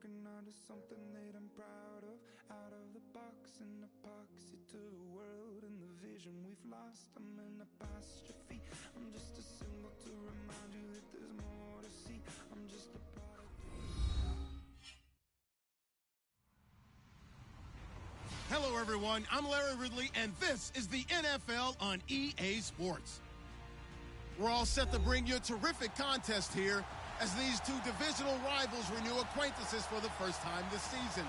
working on to something that I'm proud of. Out of the box and epoxy to the world and the vision we've lost. I'm an apostrophe. I'm just a symbol to remind you that there's more to see. I'm just a product. Hello, everyone. I'm Larry Ridley, and this is the NFL on EA Sports. We're all set to bring you a terrific contest here as these two divisional rivals renew acquaintances for the first time this season.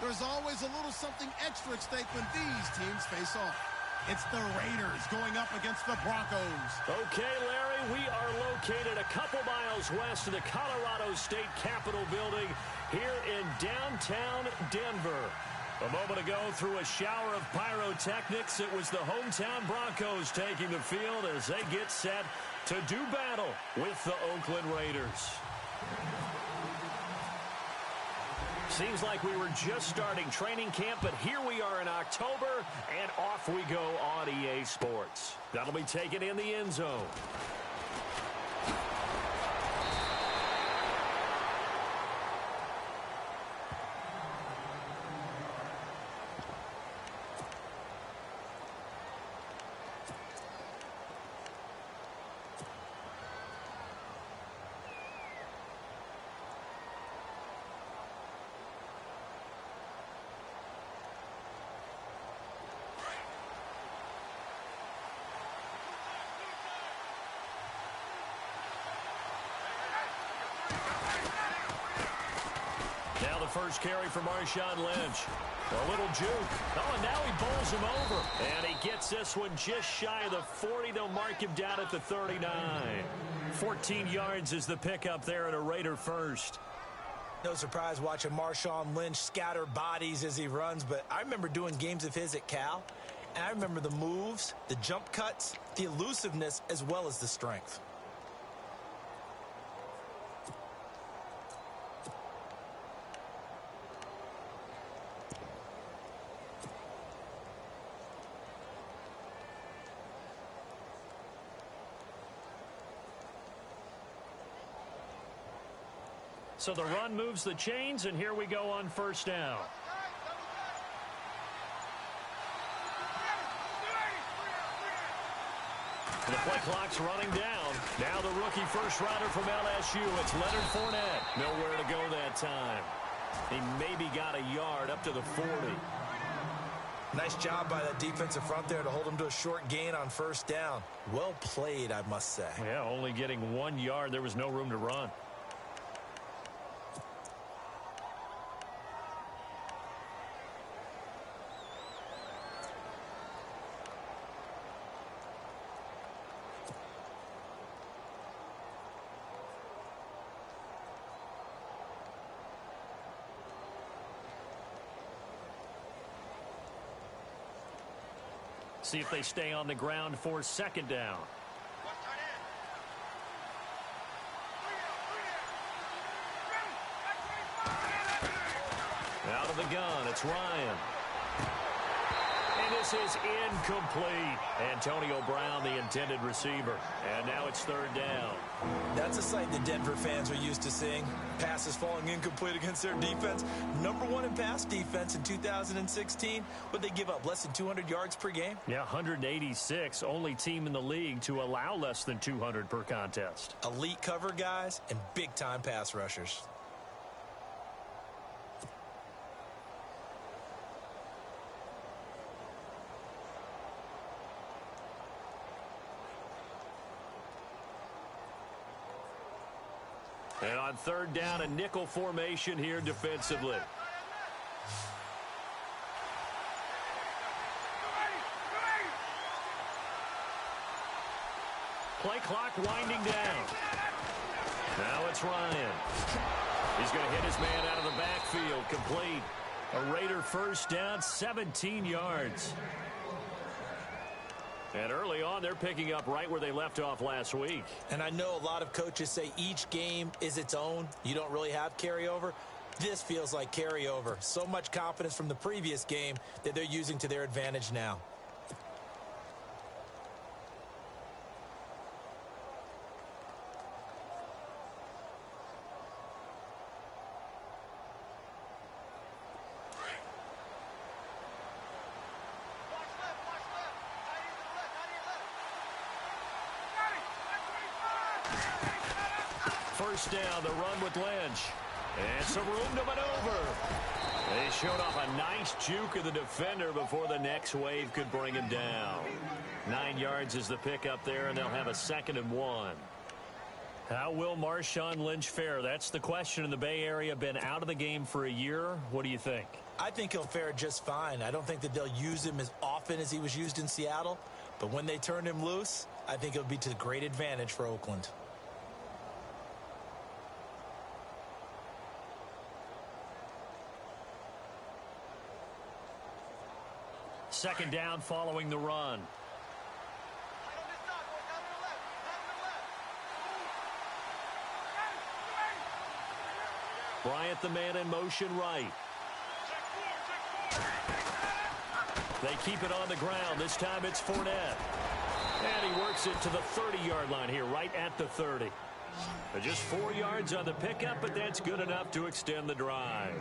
There's always a little something extra at stake when these teams face off. It's the Raiders going up against the Broncos. Okay, Larry, we are located a couple miles west of the Colorado State Capitol building here in downtown Denver. A moment ago, through a shower of pyrotechnics, it was the hometown Broncos taking the field as they get set to do battle with the Oakland Raiders. Seems like we were just starting training camp, but here we are in October, and off we go on EA Sports. That'll be taken in the end zone. Now the first carry for Marshawn Lynch. A little juke. Oh, and now he bowls him over. And he gets this one just shy of the 40. They'll mark him down at the 39. 14 yards is the pickup there at a Raider first. No surprise watching Marshawn Lynch scatter bodies as he runs, but I remember doing games of his at Cal, and I remember the moves, the jump cuts, the elusiveness, as well as the strength. So the run moves the chains, and here we go on first down. The play clock's running down. Now the rookie first rounder from LSU. It's Leonard Fournette. Nowhere to go that time. He maybe got a yard up to the 40. Nice job by that defensive front there to hold him to a short gain on first down. Well played, I must say. Yeah, only getting 1 yard. There was no room to run. See if they stay on the ground for second down. Out of the gun, it's Ryan. And this is incomplete. Antonio Brown, the intended receiver. And now it's third down. That's a sight the Denver fans are used to seeing. Passes falling incomplete against their defense. Number one in pass defense in 2016. But they give up less than 200 yards per game. Yeah, 186. Only team in the league to allow less than 200 per contest. Elite cover guys and big-time pass rushers. And on third down, a nickel formation here defensively. Play clock winding down. Now it's Ryan. He's going to hit his man out of the backfield. Complete. A Raider first down, 17 yards. And early on, they're picking up right where they left off last week. And I know a lot of coaches say each game is its own. You don't really have carryover. This feels like carryover. So much confidence from the previous game that they're using to their advantage now. First down, the run with Lynch. And some room to maneuver. They showed off a nice juke of the defender before the next wave could bring him down. 9 yards is the pickup there, and they'll have a 2nd and 1. How will Marshawn Lynch fare? That's the question in the Bay Area. Been out of the game for a year. What do you think? I think he'll fare just fine. I don't think that they'll use him as often as he was used in Seattle. But when they turn him loose, I think it'll be to great advantage for Oakland. Second down following the run. Bryant, the man in motion right. They keep it on the ground. This time it's Fournette. And he works it to the 30-yard line here, right at the 30. Just 4 yards on the pickup, but that's good enough to extend the drive.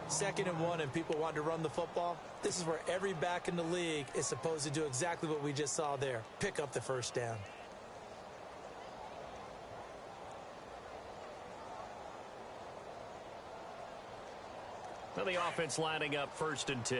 2nd and 1, and people want to run the football. This is where every back in the league is supposed to do exactly what we just saw there. Pick up the first down. Well, the offense lining up 1st and 10.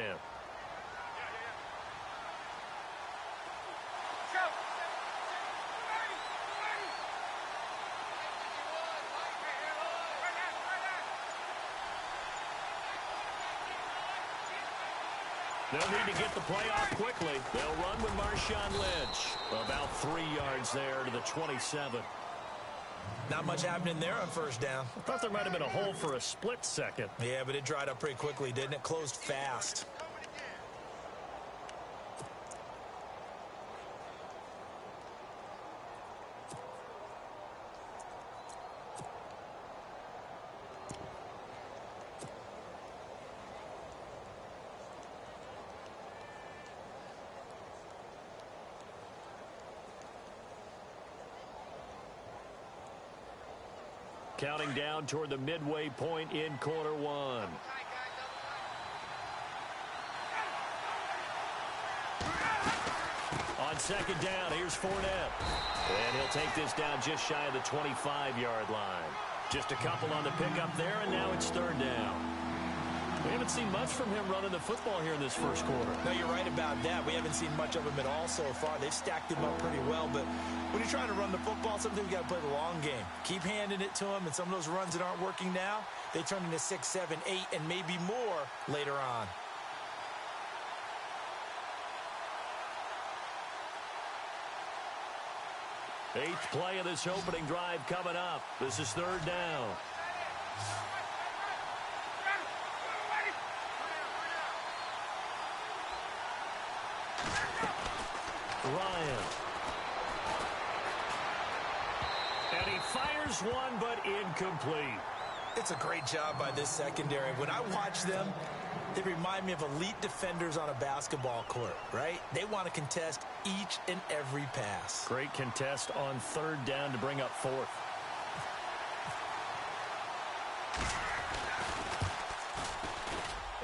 They'll need to get the play off quickly. They'll run with Marshawn Lynch. About 3 yards there to the 27. Not much happening there on first down. I thought there might have been a hole for a split second. Yeah, but it dried up pretty quickly, didn't it? Closed fast. Counting down toward the midway point in quarter one. On second down, here's Fournette. And he'll take this down just shy of the 25-yard line. Just a couple on the pickup there, and now it's 3rd down. We haven't seen much from him running the football here in this first quarter. No, you're right about that. We haven't seen much of him at all so far. They've stacked him up pretty well, but when you're trying to run the football, sometimes you got to play the long game. Keep handing it to him, and some of those runs that aren't working now, they turn into 6, 7, 8, and maybe more later on. Eighth play of this opening drive coming up. This is 3rd down. Ryan. And he fires one, but incomplete. It's a great job by this secondary. When I watch them, they remind me of elite defenders on a basketball court, right? They want to contest each and every pass. Great contest on 3rd down to bring up 4th.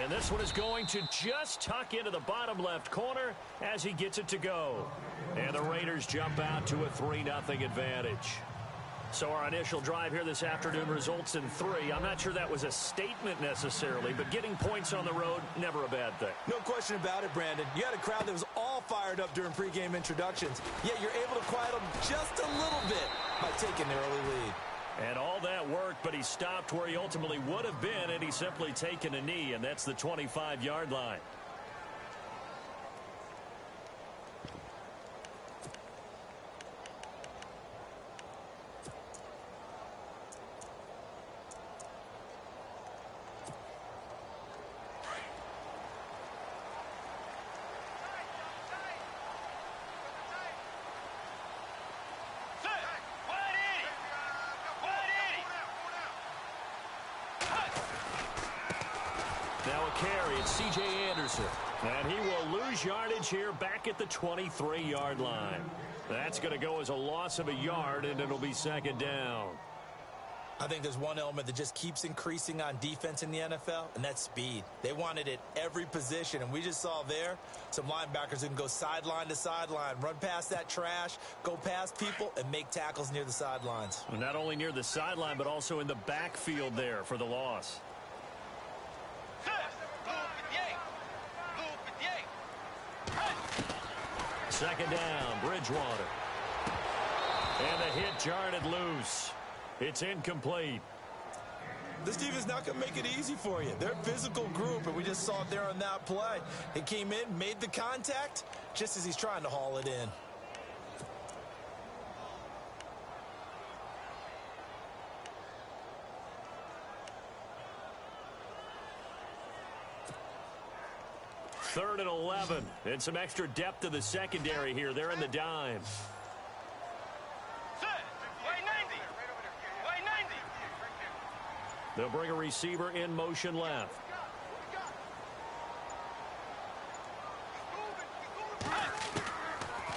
And this one is going to just tuck into the bottom left corner as he gets it to go. And the Raiders jump out to a 3-0 advantage. So our initial drive here this afternoon results in 3. I'm not sure that was a statement necessarily, but getting points on the road, never a bad thing. No question about it, Brandon. You had a crowd that was all fired up during pregame introductions, yet you're able to quiet them just a little bit by taking the early lead. And all that worked, but he stopped where he ultimately would have been, and he's simply taken a knee, and that's the 25-yard line. Now a carry, it's C.J. Anderson. And he will lose yardage here back at the 23-yard line. That's going to go as a loss of a yard, and it'll be 2nd down. I think there's one element that just keeps increasing on defense in the NFL, and that's speed. They want it at every position, and we just saw there some linebackers who can go sideline to sideline, run past that trash, go past people, and make tackles near the sidelines. Well, not only near the sideline, but also in the backfield there for the loss. Second down, Bridgewater. And the hit jarred it loose. It's incomplete. This defense not going to make it easy for you. They're a physical group, and we just saw it there on that play. He came in, made the contact, just as he's trying to haul it in. Third and 11, and some extra depth to the secondary here. They're in the dime. They'll bring a receiver in motion left.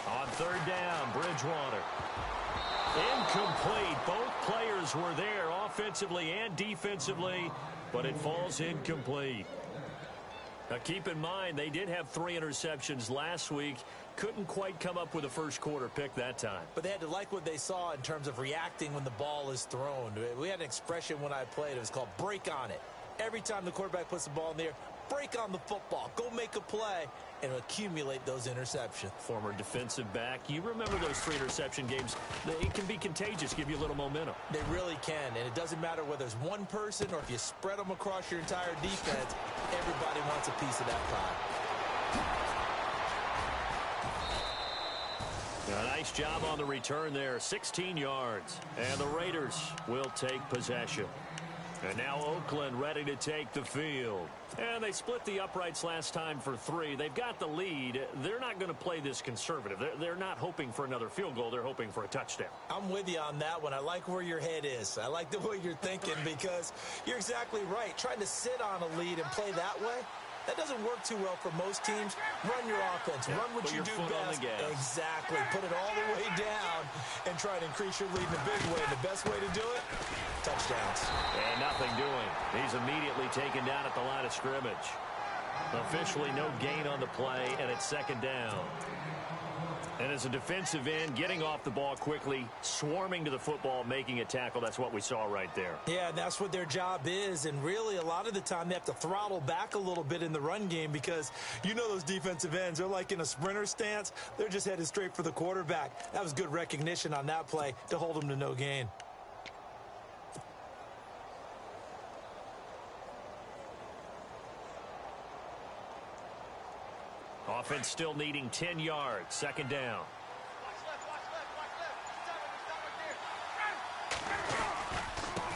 On third down, Bridgewater. Incomplete. Both players were there offensively and defensively, but it falls incomplete. Now, keep in mind, they did have 3 interceptions last week. Couldn't quite come up with a first quarter pick that time. But they had to like what they saw in terms of reacting when the ball is thrown. We had an expression when I played. It was called break on it. Every time the quarterback puts the ball in the air, break on the football. Go make a play and accumulate those interceptions. Former defensive back. You remember those 3 interception games. It can be contagious, give you a little momentum. They really can, and it doesn't matter whether it's one person or if you spread them across your entire defense. Everybody wants a piece of that pie. A nice job on the return there, 16 yards. And the Raiders will take possession. And now Oakland ready to take the field. And they split the uprights last time for 3. They've got the lead. They're not going to play this conservative. They're not hoping for another field goal. They're hoping for a touchdown. I'm with you on that one. I like where your head is. I like the way you're thinking because you're exactly right. Trying to sit on a lead and play that way, that doesn't work too well for most teams. Run your offense. Run what you do best. Exactly. Put it all the way down and try to increase your lead in a big way. The best way to do it, touchdowns. And nothing doing. He's immediately taken down at the line of scrimmage. Officially no gain on the play, and it's second down. And as a defensive end, getting off the ball quickly, swarming to the football, making a tackle, that's what we saw right there. Yeah, and that's what their job is. And really, a lot of the time, they have to throttle back a little bit in the run game because you know those defensive ends, they're like in a sprinter stance. They're just headed straight for the quarterback. That was good recognition on that play to hold them to no gain. Offense still needing 10 yards. Second down.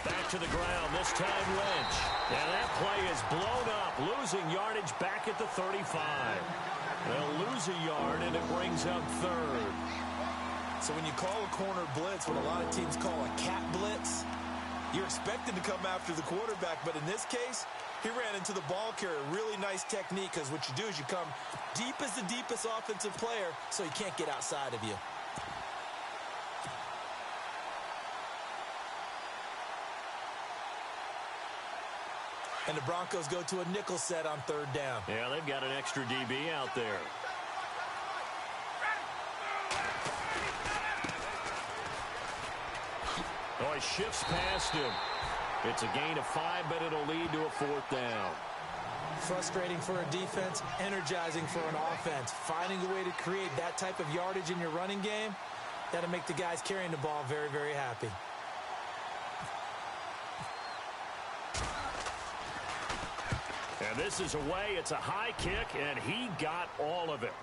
Back to the ground. This time Lynch. And that play is blown up. Losing yardage back at the 35. They'll lose a yard, and it brings up third. So when you call a corner blitz, what a lot of teams call a cat blitz, you're expected to come after the quarterback. But in this case, he ran into the ball carrier. Really nice technique because what you do is you come deep as the deepest offensive player so he can't get outside of you. And the Broncos go to a nickel set on third down. Yeah, they've got an extra DB out there. Oh, he shifts past him. It's a gain of 5, but it'll lead to a fourth down. Frustrating for a defense, energizing for an offense. Finding a way to create that type of yardage in your running game, that'll make the guys carrying the ball very, very happy. And this is away. It's a high kick, and he got all of it.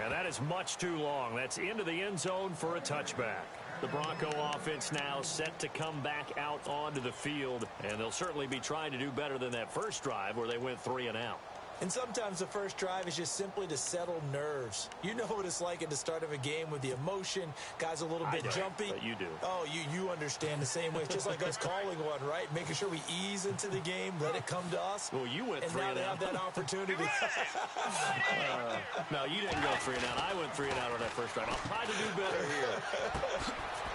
And that is much too long. That's into the end zone for a touchback. The Bronco offense now set to come back out onto the field, and they'll certainly be trying to do better than that first drive where they went 3 and out. And sometimes the first drive is just simply to settle nerves. You know what it's like at the start of a game with the emotion. Guys a little bit jumpy. But you do. Oh, you understand the same way. It's just like us calling one, right? Making sure we ease into the game, let it come to us. Well, you went 3 and out. And now they have that opportunity. No, you didn't go 3 and out. I went 3 and out on that first drive. I'll try to do better here.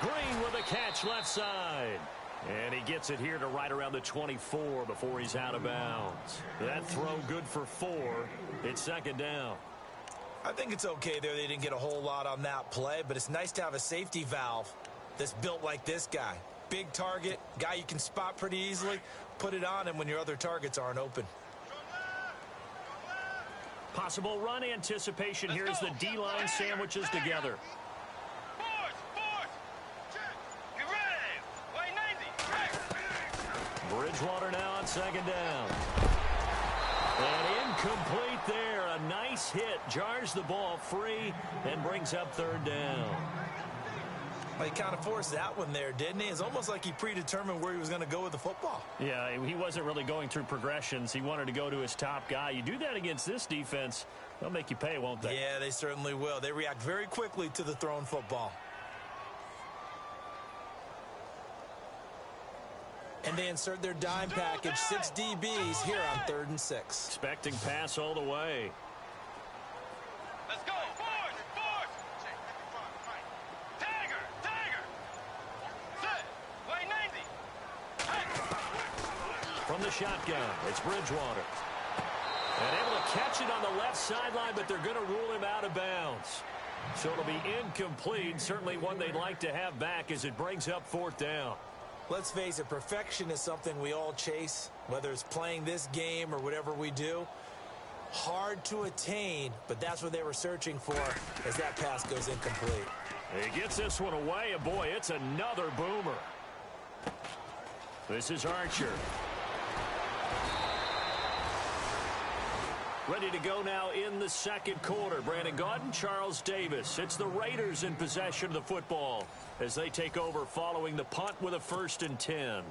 Green with a catch left side. And he gets it here to right around the 24 before he's out of bounds. That throw good for 4. It's second down. I think it's okay there. They didn't get a whole lot on that play, but it's nice to have a safety valve that's built like this guy. Big target, guy you can spot pretty easily. Put it on him when your other targets aren't open. Possible run anticipation here as the D-line sandwiches together. Bridgewater now on second down. And incomplete there. A nice hit. Jars the ball free and brings up third down. Well, he kind of forced that one there, didn't he? It's almost like he predetermined where he was going to go with the football. Yeah, he wasn't really going through progressions. He wanted to go to his top guy. You do that against this defense, they'll make you pay, won't they? Yeah, they certainly will. They react very quickly to the thrown football. And they insert their dime package, 6 DBs here on 3rd and 6. Expecting pass all the way. Let's go. Forward. Tiger. Set. Way 90. From the shotgun, it's Bridgewater. And able to catch it on the left sideline, but they're going to rule him out of bounds. So it'll be incomplete. Certainly one they'd like to have back as it brings up 4th down. Let's face it, perfection is something we all chase, whether it's playing this game or whatever we do. Hard to attain, but that's what they were searching for as that pass goes incomplete. He gets this one away, and boy, it's another boomer. This is Archer. Ready to go now in the second quarter. Brandon Gaudin, Charles Davis. It's the Raiders in possession of the football as they take over following the punt with a 1st and 10.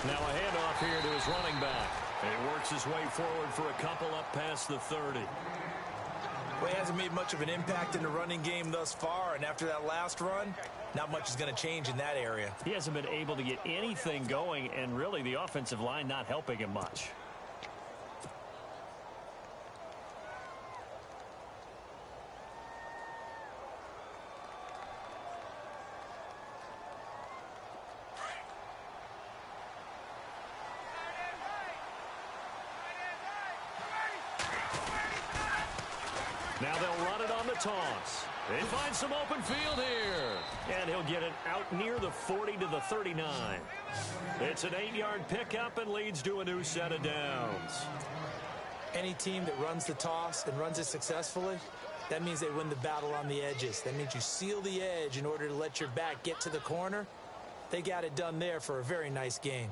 Now a handoff here to his running back. And he works his way forward for a couple up past the 30. Well, he hasn't made much of an impact in the running game thus far, and after that last run, not much is going to change in that area. He hasn't been able to get anything going, and really the offensive line not helping him much. Now they'll run it on the toss. They find some open field here. And he'll get it out near the 40 to the 39. It's an 8-yard pickup and leads to a new set of downs. Any team that runs the toss and runs it successfully, that means they win the battle on the edges. That means you seal the edge in order to let your back get to the corner. They got it done there for a very nice gain.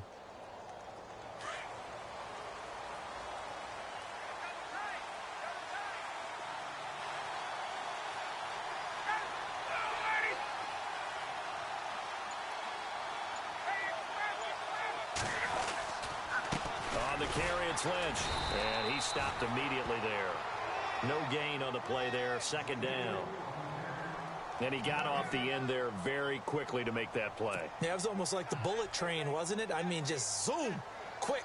On the carry, it's Lynch. And he stopped immediately there. No gain on the play there. Second down. And he got off the end there very quickly to make that play. Yeah, it was almost like the bullet train, wasn't it? I mean, just zoom. Quick.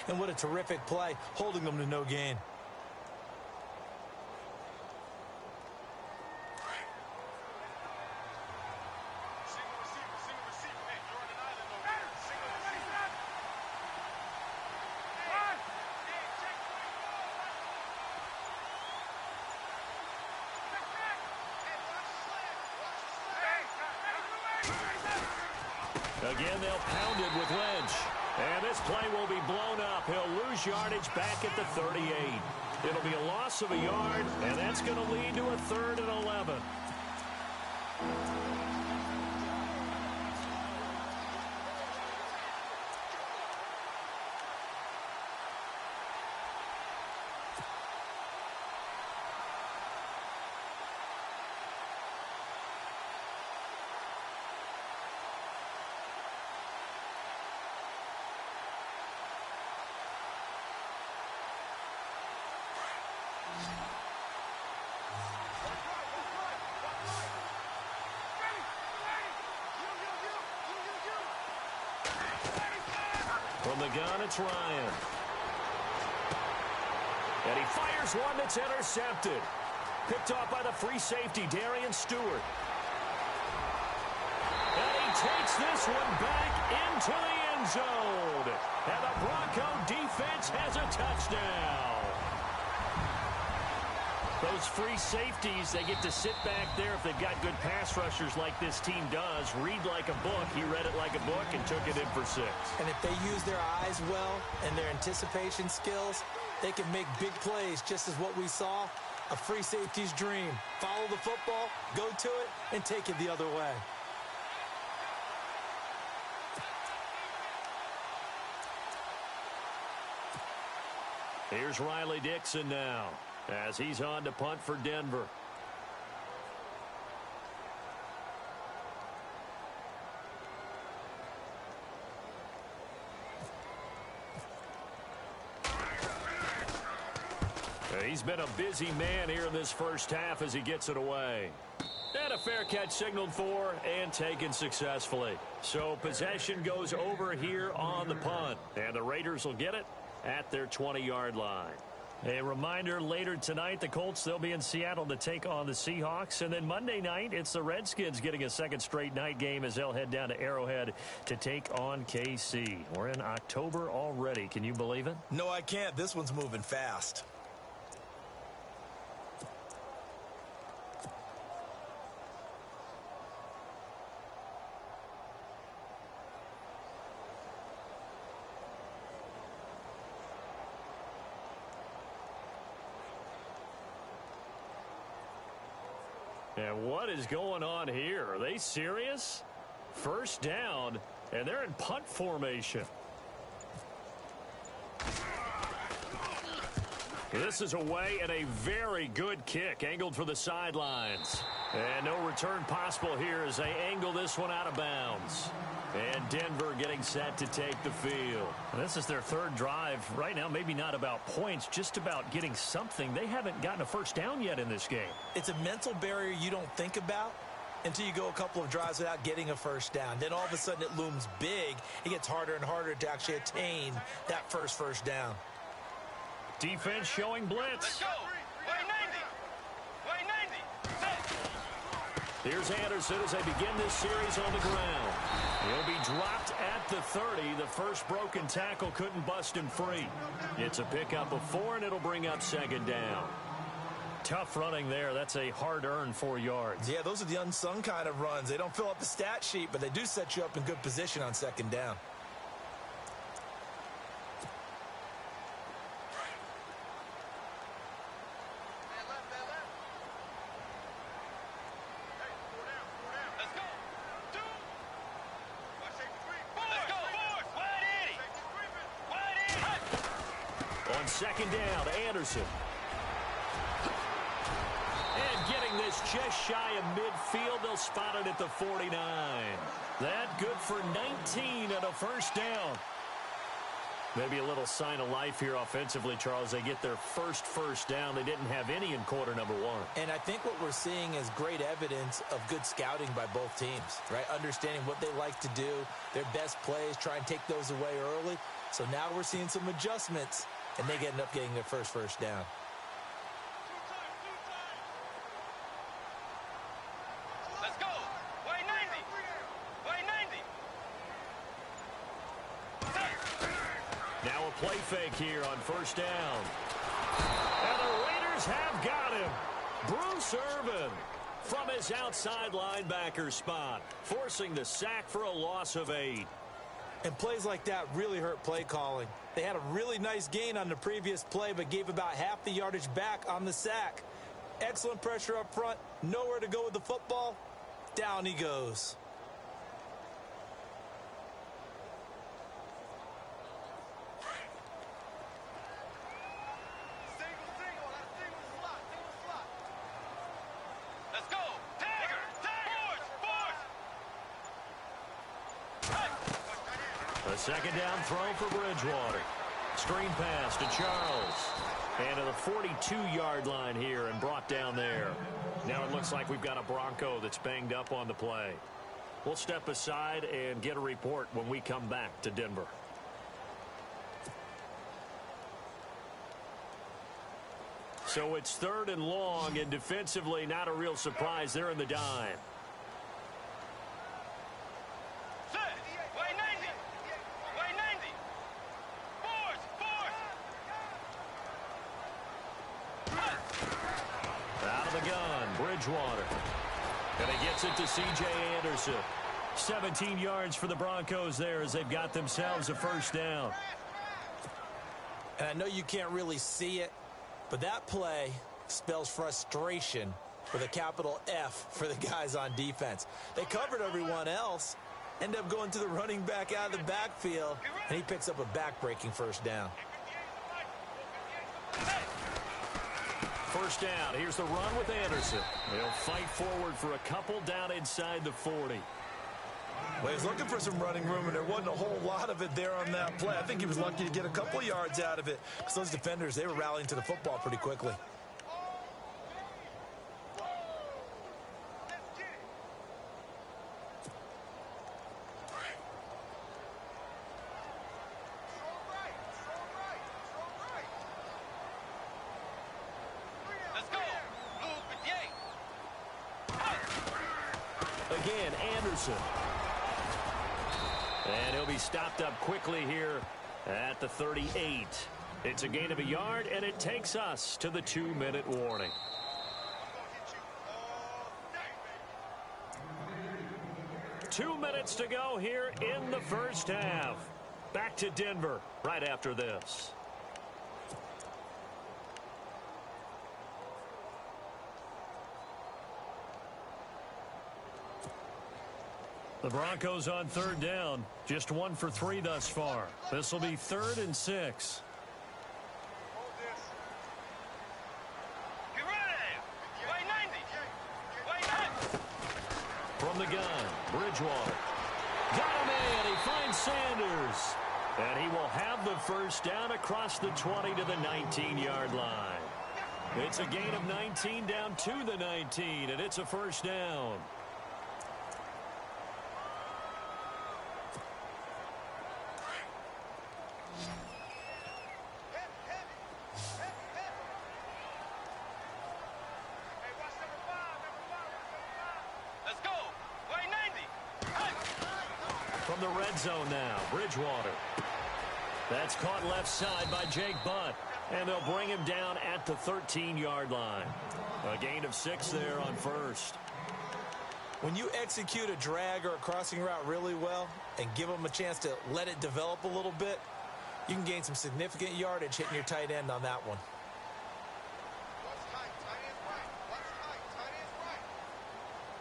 And what a terrific play, holding them to no gain. Again, they'll pound it with Lynch. And this play will be blown up. He'll lose yardage back at the 38. It'll be a loss of a yard, and that's going to lead to a 3rd and 11. From the gun, it's Ryan. And he fires one that's intercepted. Picked off by the free safety, Darian Stewart. And he takes this one back into the end zone. And the Bronco defense has a touchdown. Those free safeties, they get to sit back there if they've got good pass rushers like this team does. Read like a book. He read it like a book and took it in for 6. And if they use their eyes well and their anticipation skills, they can make big plays, just as what we saw. A free safety's dream. Follow the football, go to it, and take it the other way. Here's Riley Dixon now, as he's on to punt for Denver. He's been a busy man here in this first half as he gets it away. And a fair catch signaled for and taken successfully. So possession goes over here on the punt. And the Raiders will get it at their 20-yard line. A reminder, later tonight, the Colts, they'll be in Seattle to take on the Seahawks. And then Monday night, it's the Redskins getting a second straight night game as they'll head down to Arrowhead to take on KC. We're in October already. Can you believe it? No, I can't. This one's moving fast. And what is going on here? Are they serious? First down, and they're in punt formation. This is away and a very good kick, angled for the sidelines. And no return possible here as they angle this one out of bounds. And Denver getting set to take the field. This is their third drive right now. Maybe not about points, just about getting something. They haven't gotten a first down yet in this game. It's a mental barrier you don't think about until you go a couple of drives without getting a first down. Then all of a sudden it looms big. It gets harder and harder to actually attain that first down. Defense showing blitz. Let's go. Way 90. Here's Anderson as they begin this series on the ground. He'll be dropped at the 30. The first broken tackle couldn't bust him free. It's a pickup of 4, and it'll bring up second down. Tough running there. That's a hard-earned 4 yards. Yeah, those are the unsung kind of runs. They don't fill up the stat sheet, but they do set you up in good position on second down. Second down, Anderson. And getting this just shy of midfield, they'll spot it at the 49. That good for 19 and a first down. Maybe a little sign of life here offensively, Charles. They get their first down. They didn't have any in quarter number 1. And I think what we're seeing is great evidence of good scouting by both teams, right? Understanding what they like to do, their best plays, try and take those away early. So now we're seeing some adjustments. And they end up getting their first down. Let's go. Way 90. Way 90. Now a play fake here on first down. And the Raiders have got him. Bruce Irvin from his outside linebacker spot, forcing the sack for a loss of 8. And plays like that really hurt play calling. They had a really nice gain on the previous play, but gave about half the yardage back on the sack. Excellent pressure up front. Nowhere to go with the football. Down he goes. Let's go. Tiger. A second down throw for Bridgewater. Screen pass to Charles. And to the 42-yard line here and brought down there. Now it looks like we've got a Bronco that's banged up on the play. We'll step aside and get a report when we come back to Denver. So it's 3rd and long, and defensively not a real surprise. They're in the dime. Set. Way 90. Way 90. Force. Out of the gun, Bridgewater. And he gets it to C.J. Anderson. 17 yards for the Broncos there as they've got themselves a first down. And I know you can't really see it, but that play spells frustration with a capital F for the guys on defense. They covered everyone else, end up going to the running back out of the backfield, and he picks up a back-breaking first down. First down. Here's the run with Anderson. They'll fight forward for a couple down inside the 40. Well, he was looking for some running room, and there wasn't a whole lot of it there on that play. I think he was lucky to get a couple of yards out of it because those defenders, they were rallying to the football pretty quickly. Let's go. Blue 58. Again, Anderson. And he'll be stopped up quickly here at the 38. It's a gain of a yard, and it takes us to the 2-minute warning. Two minutes to go here in the first half. Back to Denver right after this. The Broncos on 3rd down. Just 1 for 3 thus far. This will be 3rd and 6. Get ready. Way 90. Way 90. From the gun, Bridgewater. Got him in. He finds Sanders. And he will have the first down across the 20 to the 19-yard line. It's a gain of 19 down to the 19, and it's a first down. Let's go. Way 90. Hey. From the red zone now, Bridgewater. That's caught left side by Jake Butt. And they'll bring him down at the 13-yard line. A gain of 6 there on first. When you execute a drag or a crossing route really well and give them a chance to let it develop a little bit, you can gain some significant yardage hitting your tight end on that one.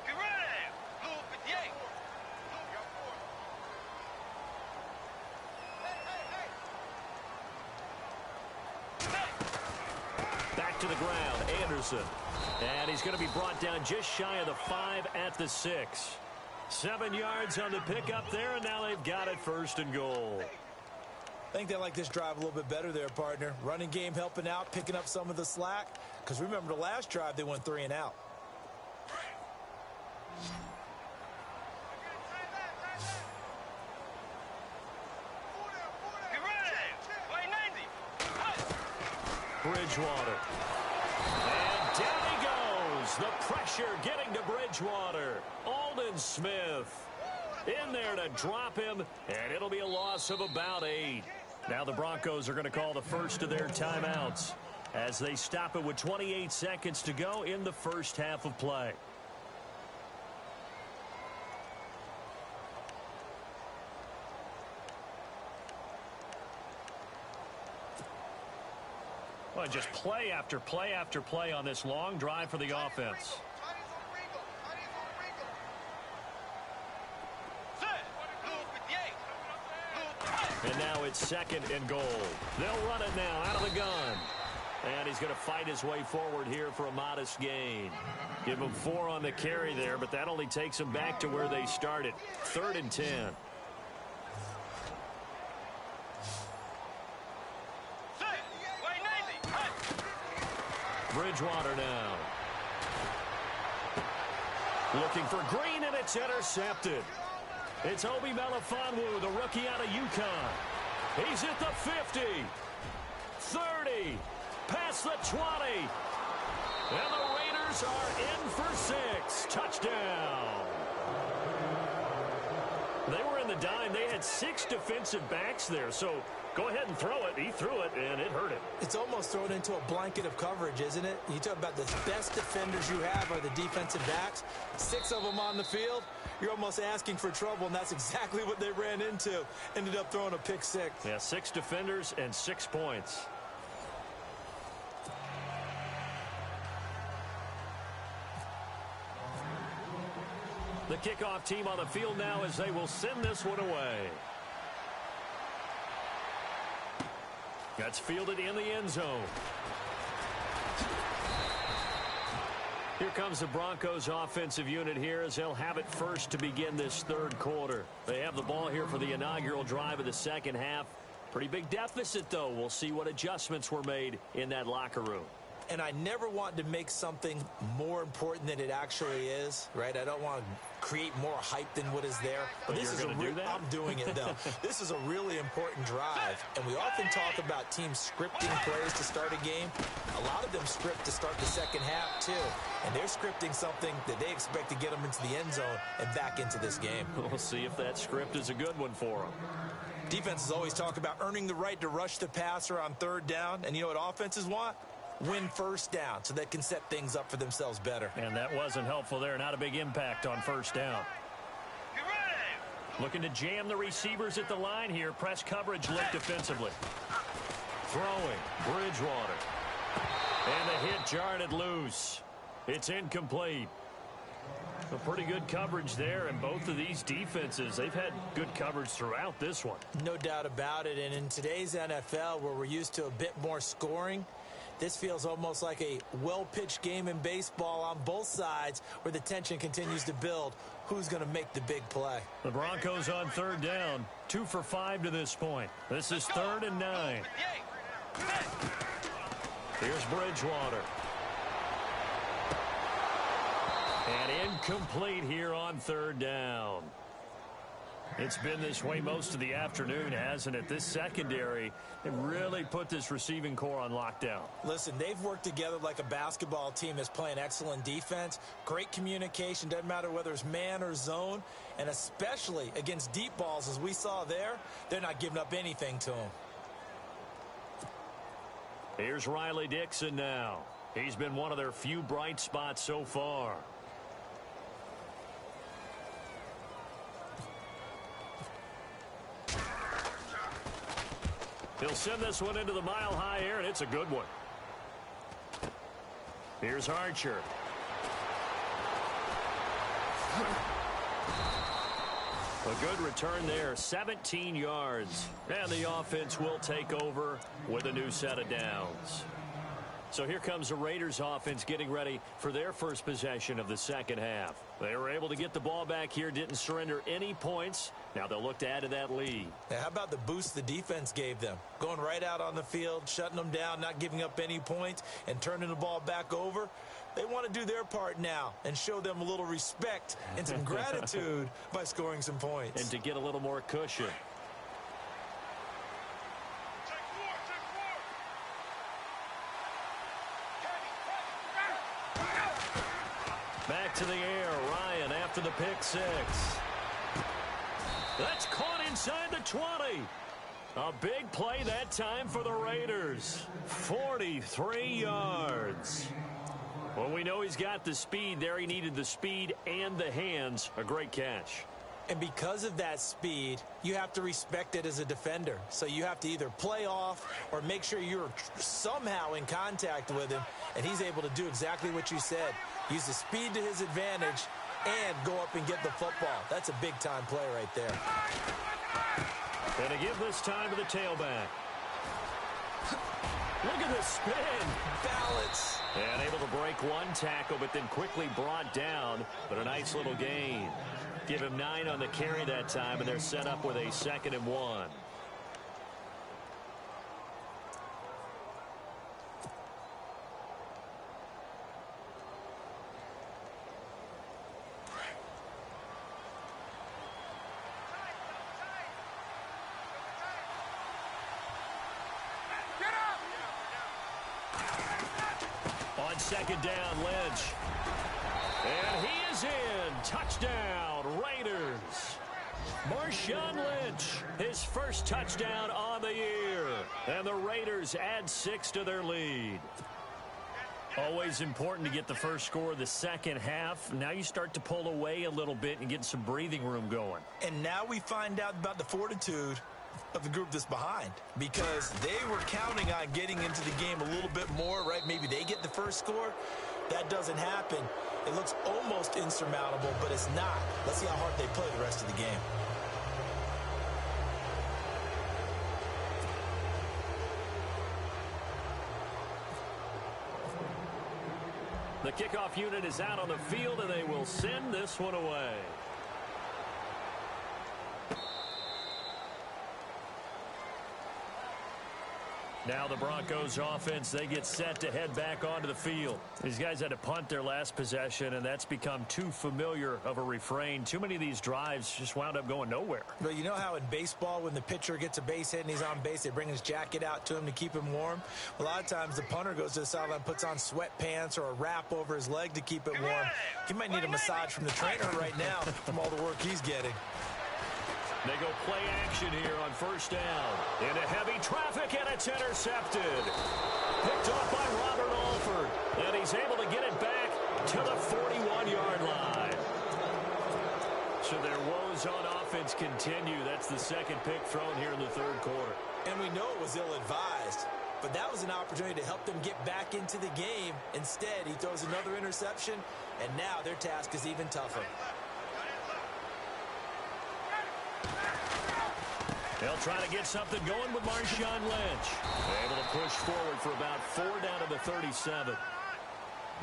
Get ready. Blue 58. Back to the ground, Anderson. And he's going to be brought down just shy of the 5 at the 6. 7 yards on the pickup there, and now they've got it 1st and goal. I think they like this drive a little bit better there, partner. Running game helping out, picking up some of the slack. Because remember, the last drive, they went 3 and out. Get ready. Way 90. Bridgewater. And down he goes. The pressure getting to Bridgewater. Aldon Smith in there to drop him, and it'll be a loss of about 8. Now the Broncos are going to call the first of their timeouts as they stop it with 28 seconds to go in the first half of play. Well, just play after play after play on this long drive for the offense. And now it's 2nd and goal. They'll run it now out of the gun. And he's going to fight his way forward here for a modest gain. Give him 4 on the carry there, but that only takes them back to where they started. 3rd and 10. Bridgewater now. Looking for Green, and it's intercepted. It's Obi Melifonwu, the rookie out of UConn. He's at the 50, 30, past the 20. And the Raiders are in for 6. Touchdown. They were in the dime. They had 6 defensive backs there. So go ahead and throw it. He threw it, and it hurt him. It's almost thrown into a blanket of coverage, isn't it? You talk about the best defenders you have are the defensive backs. 6 of them on the field. You're almost asking for trouble, and that's exactly what they ran into. Ended up throwing a pick 6. Yeah, 6 defenders and 6 points. The kickoff team on the field now as they will send this one away. That's fielded in the end zone. Here comes the Broncos offensive unit here as they'll have it first to begin this third quarter. They have the ball here for the inaugural drive of the second half. Pretty big deficit, though. We'll see what adjustments were made in that locker room. And I never want to make something more important than it actually is, right? I don't want to create more hype than what is there. But this is going to do that? I'm doing it, though. This is a really important drive. And we often talk about teams scripting plays to start a game. A lot of them script to start the second half, too. And they're scripting something that they expect to get them into the end zone and back into this game. We'll see if that script is a good one for them. Defenses always talk about earning the right to rush the passer on third down. And you know what offenses want? Win first down so they can set things up for themselves better. And that wasn't helpful there. Not a big impact on first down. Looking to jam the receivers at the line here. Press coverage look defensively. Throwing. Bridgewater. And the hit jarred it loose. It's incomplete. A pretty good coverage there, and both of these defenses, they've had good coverage throughout this one. No doubt about it, and in today's NFL, where we're used to a bit more scoring, this feels almost like a well-pitched game in baseball on both sides where the tension continues to build. Who's going to make the big play? The Broncos on third down, 2 for 5 to this point. This is 3rd and 9. Here's Bridgewater. And incomplete here on third down. It's been this way most of the afternoon, hasn't it? This secondary, it really put this receiving core on lockdown. Listen, they've worked together like a basketball team that's playing excellent defense. Great communication, doesn't matter whether it's man or zone. And especially against deep balls, as we saw there, they're not giving up anything to them. Here's Riley Dixon now. He's been one of their few bright spots so far. He'll send this one into the mile-high air, and it's a good one. Here's Archer. A good return there, 17 yards. And the offense will take over with a new set of downs. So here comes the Raiders offense getting ready for their first possession of the second half. They were able to get the ball back here, didn't surrender any points. Now they'll look to add to that lead. Now, how about the boost the defense gave them? Going right out on the field, shutting them down, not giving up any points, and turning the ball back over. They want to do their part now and show them a little respect and some gratitude by scoring some points. And to get a little more cushion. Back to the air, Ryan after the pick 6. That's caught inside the 20. A big play that time for the Raiders. 43 yards. Well, we know he's got the speed there. He needed the speed and the hands. A great catch. And because of that speed, you have to respect it as a defender. So you have to either play off or make sure you're somehow in contact with him. And he's able to do exactly what you said. Use the speed to his advantage and go up and get the football. That's a big-time play right there. And to give this time to the tailback. Look at the spin. Balance. And able to break one tackle, but then quickly brought down. But a nice little gain. Give him 9 on the carry that time, and they're set up with a 2nd and 1. second down, Lynch. And he is in. Touchdown, Raiders. Marshawn Lynch, his first touchdown on the year. And the Raiders add 6 to their lead. Always important to get the first score of the second half. Now you start to pull away a little bit and get some breathing room going. And now we find out about the fortitude of the group that's behind, because they were counting on getting into the game a little bit more, right? Maybe they get the first score. That doesn't happen. It looks almost insurmountable, but it's not. Let's see how hard they play the rest of the game. The kickoff unit is out on the field, and they will send this one away. Now the Broncos offense, they get set to head back onto the field. These guys had to punt their last possession, and that's become too familiar of a refrain. Too many of these drives just wound up going nowhere. But you know how in baseball, when the pitcher gets a base hit and he's on base, they bring his jacket out to him to keep him warm? A lot of times the punter goes to the sideline, puts on sweatpants or a wrap over his leg to keep it warm. He might need a massage from the trainer right now from all the work he's getting. They go play action here on first down. Into heavy traffic, and it's intercepted. Picked off by Robert Alford. And he's able to get it back to the 41-yard line. So their woes on offense continue. That's the second pick thrown here in the third quarter. And we know it was ill-advised, but that was an opportunity to help them get back into the game. Instead, he throws another interception, and now their task is even tougher. They'll try to get something going with Marshawn Lynch. Able to push forward for about 4 down to the 37.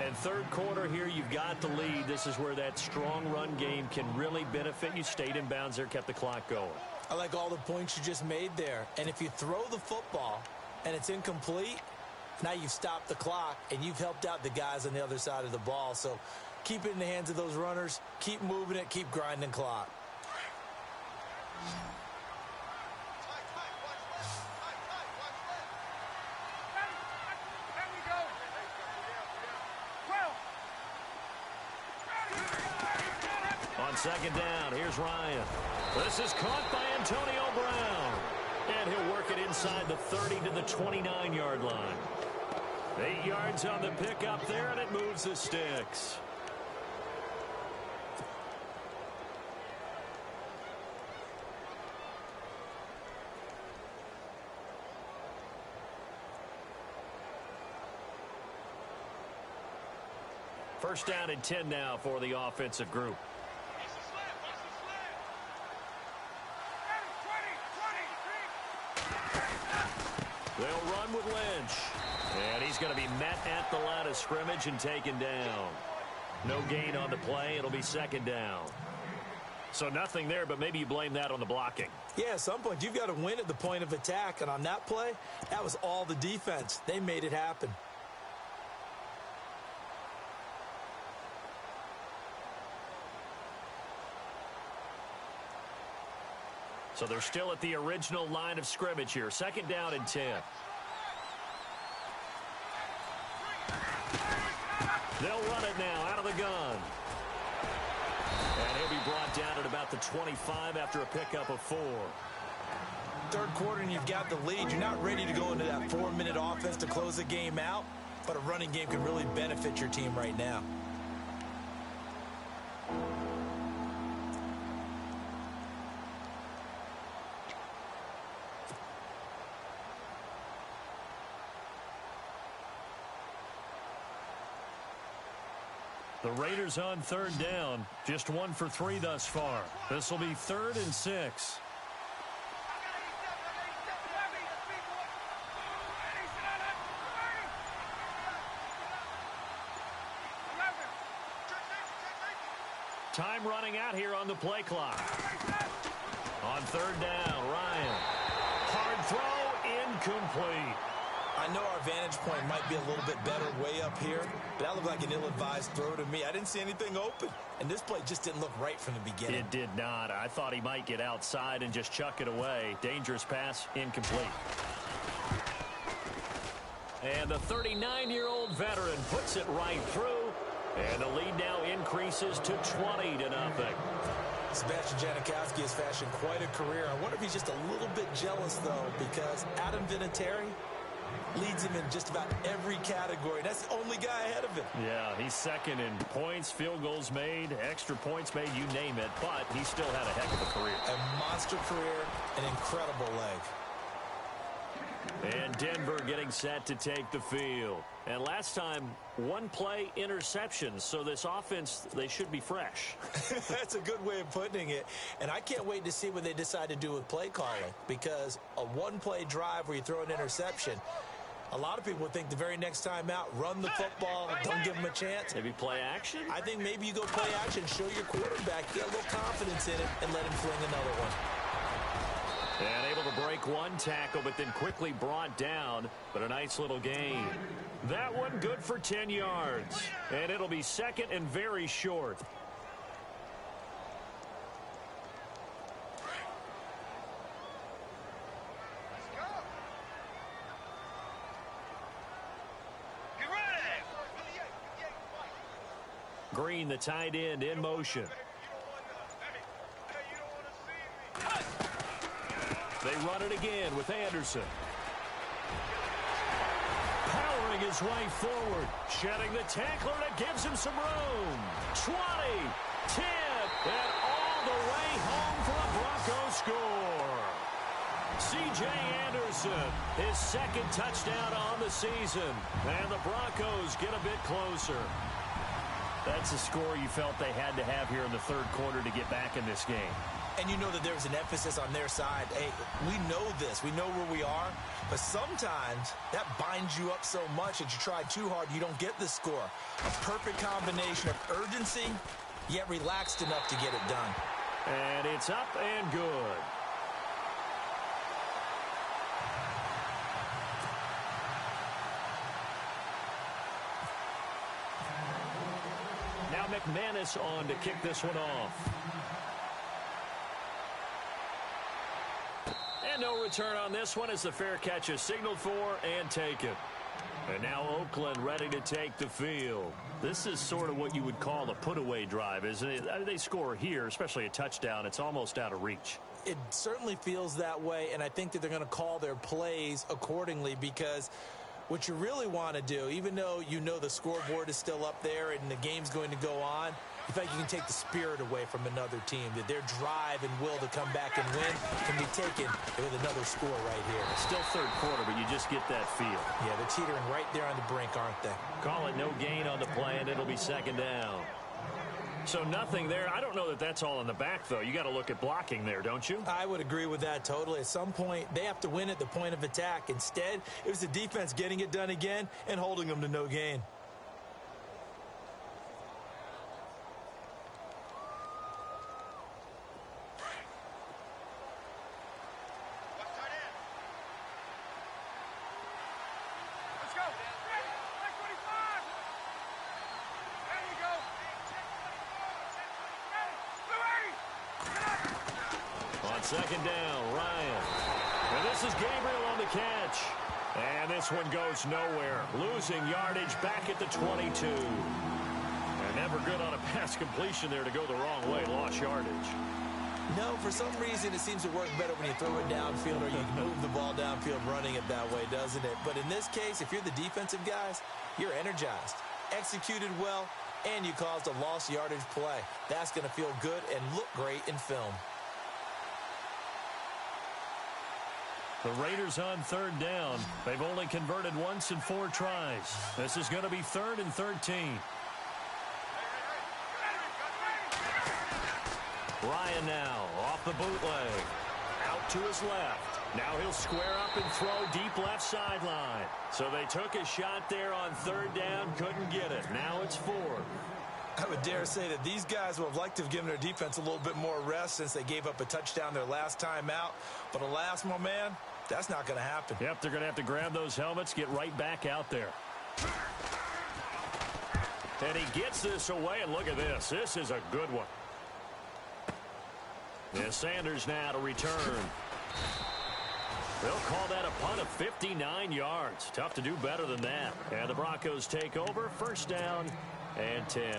And third quarter here, you've got the lead. This is where that strong run game can really benefit you. Stayed in bounds there, kept the clock going. I like all the points you just made there. And if you throw the football and it's incomplete, now you've stopped the clock and you've helped out the guys on the other side of the ball. So keep it in the hands of those runners. Keep moving it. Keep grinding clock. On second down, here's Ryan. This is caught by Antonio Brown. And he'll work it inside the 30 to the 29-yard line. 8 yards on the pickup there, and it moves the sticks. First down and 10 now for the offensive group. They'll run with Lynch. And he's going to be met at the line of scrimmage and taken down. No gain on the play. It'll be second down. So nothing there, but maybe you blame that on the blocking. Yeah, at some point you've got to win at the point of attack. And on that play, that was all the defense. They made it happen. So they're still at the original line of scrimmage here. Second down and 10. They'll run it now out of the gun. And he'll be brought down at about the 25 after a pickup of 4. Third quarter and you've got the lead. You're not ready to go into that 4-minute offense to close the game out, but a running game can really benefit your team right now. The Raiders on third down. Just 1 for 3 thus far. This will be 3rd and 6. Time running out here on the play clock. On third down, Ryan. Hard throw, incomplete. I know our vantage point might be a little bit better way up here, but that looked like an ill-advised throw to me. I didn't see anything open, and this play just didn't look right from the beginning. It did not. I thought he might get outside and just chuck it away. Dangerous pass, incomplete. And the 39-year-old veteran puts it right through. And the lead now increases to 20-0. Sebastian Janikowski has fashioned quite a career. I wonder if he's just a little bit jealous, though, because Adam Vinatieri leads him in just about every category. That's the only guy ahead of him. Yeah, he's second in points, field goals made, extra points made, you name it. But he still had a heck of a career. A monster career, an incredible leg. And Denver getting set to take the field. And last time, one play interception. So this offense, they should be fresh. That's a good way of putting it. And I can't wait to see what they decide to do with play calling. Because a one-play drive where you throw an interception, a lot of people would think the very next time out, run the football, don't give them a chance. Maybe play action? I think maybe you go play action, show your quarterback, get a little confidence in it, and let him fling another one. And able to break one tackle, but then quickly brought down. But a nice little gain. That one good for 10 yards. And it'll be second and very short. Let's go. Get ready. Green, the tight end, in motion. They run it again with Anderson. Powering his way forward. Shedding the tackler that gives him some room. 20, 10, and all the way home for a Broncos score. C.J. Anderson, his second touchdown on the season. And the Broncos get a bit closer. That's a score you felt they had to have here in the third quarter to get back in this game. And you know that there's an emphasis on their side. Hey, we know this. We know where we are. But sometimes that binds you up so much that you try too hard, you don't get the score. A perfect combination of urgency, yet relaxed enough to get it done. And it's up and good. Now McManus on to kick this one off. And no return on this one as the fair catch is signaled for and taken. And now Oakland ready to take the field. This is sort of what you would call a put-away drive, isn't it? I mean, they score here, especially a touchdown. It's almost out of reach. It certainly feels that way, and I think that they're going to call their plays accordingly because what you really want to do, even though you know the scoreboard is still up there and the game's going to go on, you feel like you can take the spirit away from another team, that their drive and will to come back and win can be taken with another score right here. Still third quarter, but you just get that feel. Yeah, they're teetering right there on the brink, aren't they? Call it no gain on the play, and it'll be second down. So nothing there. I don't know that that's all in the back, though. You got to look at blocking there, don't you? I would agree with that totally. At some point, they have to win at the point of attack. Instead, it was the defense getting it done again and holding them to no gain. Second down, Ryan. And this is Gabriel on the catch. And this one goes nowhere. Losing yardage back at the 22. And never good on a pass completion there to go the wrong way. Lost yardage. No, for some reason it seems to work better when you throw it downfield or you move the ball downfield running it that way, doesn't it? But in this case, if you're the defensive guys, you're energized, executed well, and you caused a lost yardage play. That's going to feel good and look great in film. The Raiders on third down. They've only converted once in 4 tries. This is going to be 3rd and 13. Ryan now off the bootleg. Out to his left. Now he'll square up and throw deep left sideline. So they took a shot there on 3rd down, couldn't get it. Now it's 4th. I would dare say that these guys would have liked to have given their defense a little bit more rest since they gave up a touchdown their last time out. But alas, my man, that's not going to happen. Yep, they're going to have to grab those helmets, get right back out there. And he gets this away, and look at this. This is a good one. Yeah, Sanders now to return. They'll call that a punt of 59 yards. Tough to do better than that. And the Broncos take over, first down and 10.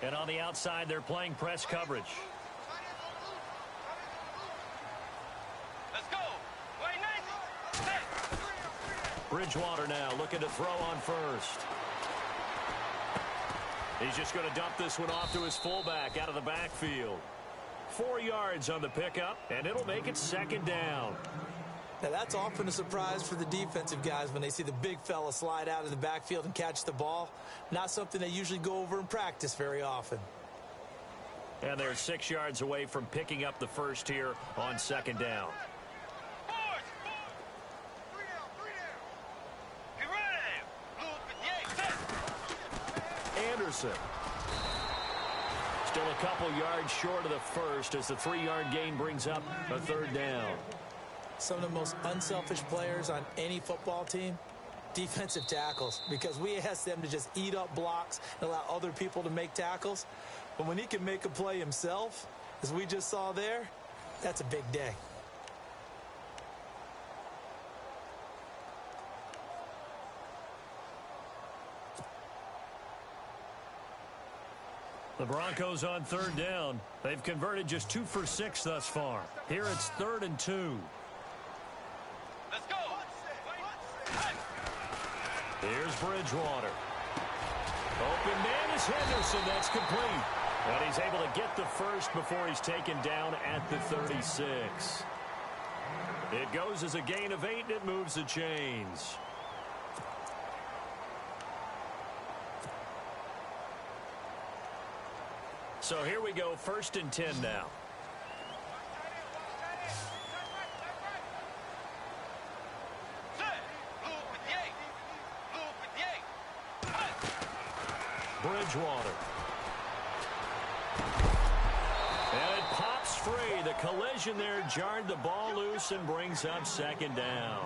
And on the outside, they're playing press coverage. Let's go. Bridgewater now looking to throw on first. He's just going to dump this one off to his fullback out of the backfield. 4 yards on the pickup, and it'll make it second down. Now, that's often a surprise for the defensive guys when they see the big fella slide out of the backfield and catch the ball. Not something they usually go over in practice very often. And they're 6 yards away from picking up the first here on second down. Anderson. Still a couple yards short of the first as the 3-yard gain brings up a third down. Some of the most unselfish players on any football team, defensive tackles, because we ask them to just eat up blocks and allow other people to make tackles. But when he can make a play himself, as we just saw there, that's a big day. The Broncos on third down. They've converted just 2 for 6 thus far. Here it's 3rd and 2. Let's go. Here's Bridgewater. Open man is Henderson. That's complete. And he's able to get the first before he's taken down at the 36. It goes as a gain of 8, and it moves the chains. So here we go, 1st and 10 now. Bridgewater. And it pops free. The collision there jarred the ball loose and brings up second down.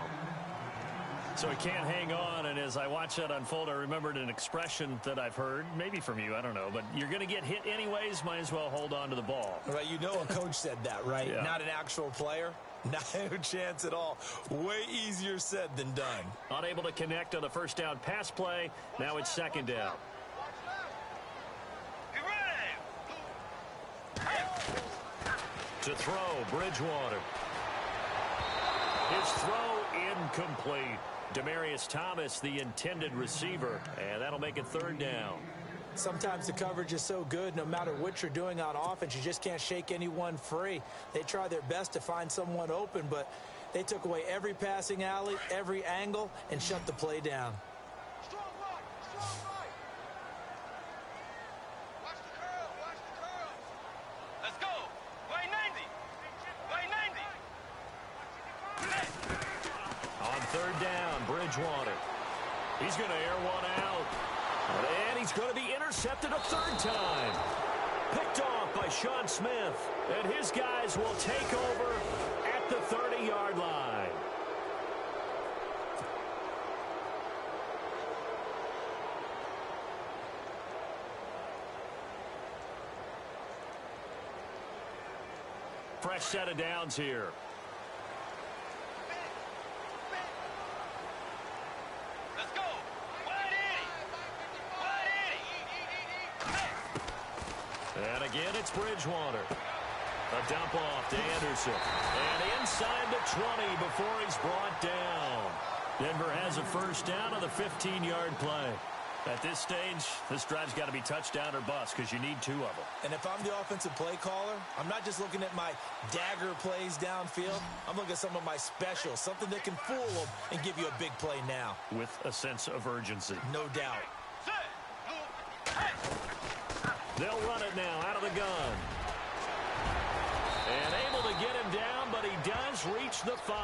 So he can't hang on, and as I watch that unfold, I remembered an expression that I've heard, maybe from you, I don't know, but you're going to get hit anyways, might as well hold on to the ball. Right, you know a coach said that, right? Yeah. Not an actual player. No chance at all. Way easier said than done. Unable to connect on the first down pass play. Now it's second down. To throw, Bridgewater. His throw incomplete. Demarius Thomas, the intended receiver, and that'll make it third down. Sometimes the coverage is so good, no matter what you're doing on offense, you just can't shake anyone free. They try their best to find someone open, but they took away every passing alley, every angle, and shut the play down. Strong right, strong right. Watch the curl, watch the curl. Let's go. Way 90. Way 90. On third down, Bridgewater. He's going to air one out. And he's going to be intercepted a third time. Picked off by Sean Smith. And his guys will take over at the 30-yard line. Fresh set of downs here. Let's go. And again, it's Bridgewater. A dump off to Anderson. And inside the 20 before he's brought down. Denver has a first down on the 15-yard play. At this stage, this drive's got to be touchdown or bust because you need 2 of them. And if I'm the offensive play caller, I'm not just looking at my dagger plays downfield. I'm looking at some of my specials, something that can fool them and give you a big play now. With a sense of urgency. No doubt. They'll run it now out of the gun. And able to get him down, but he does reach the 5.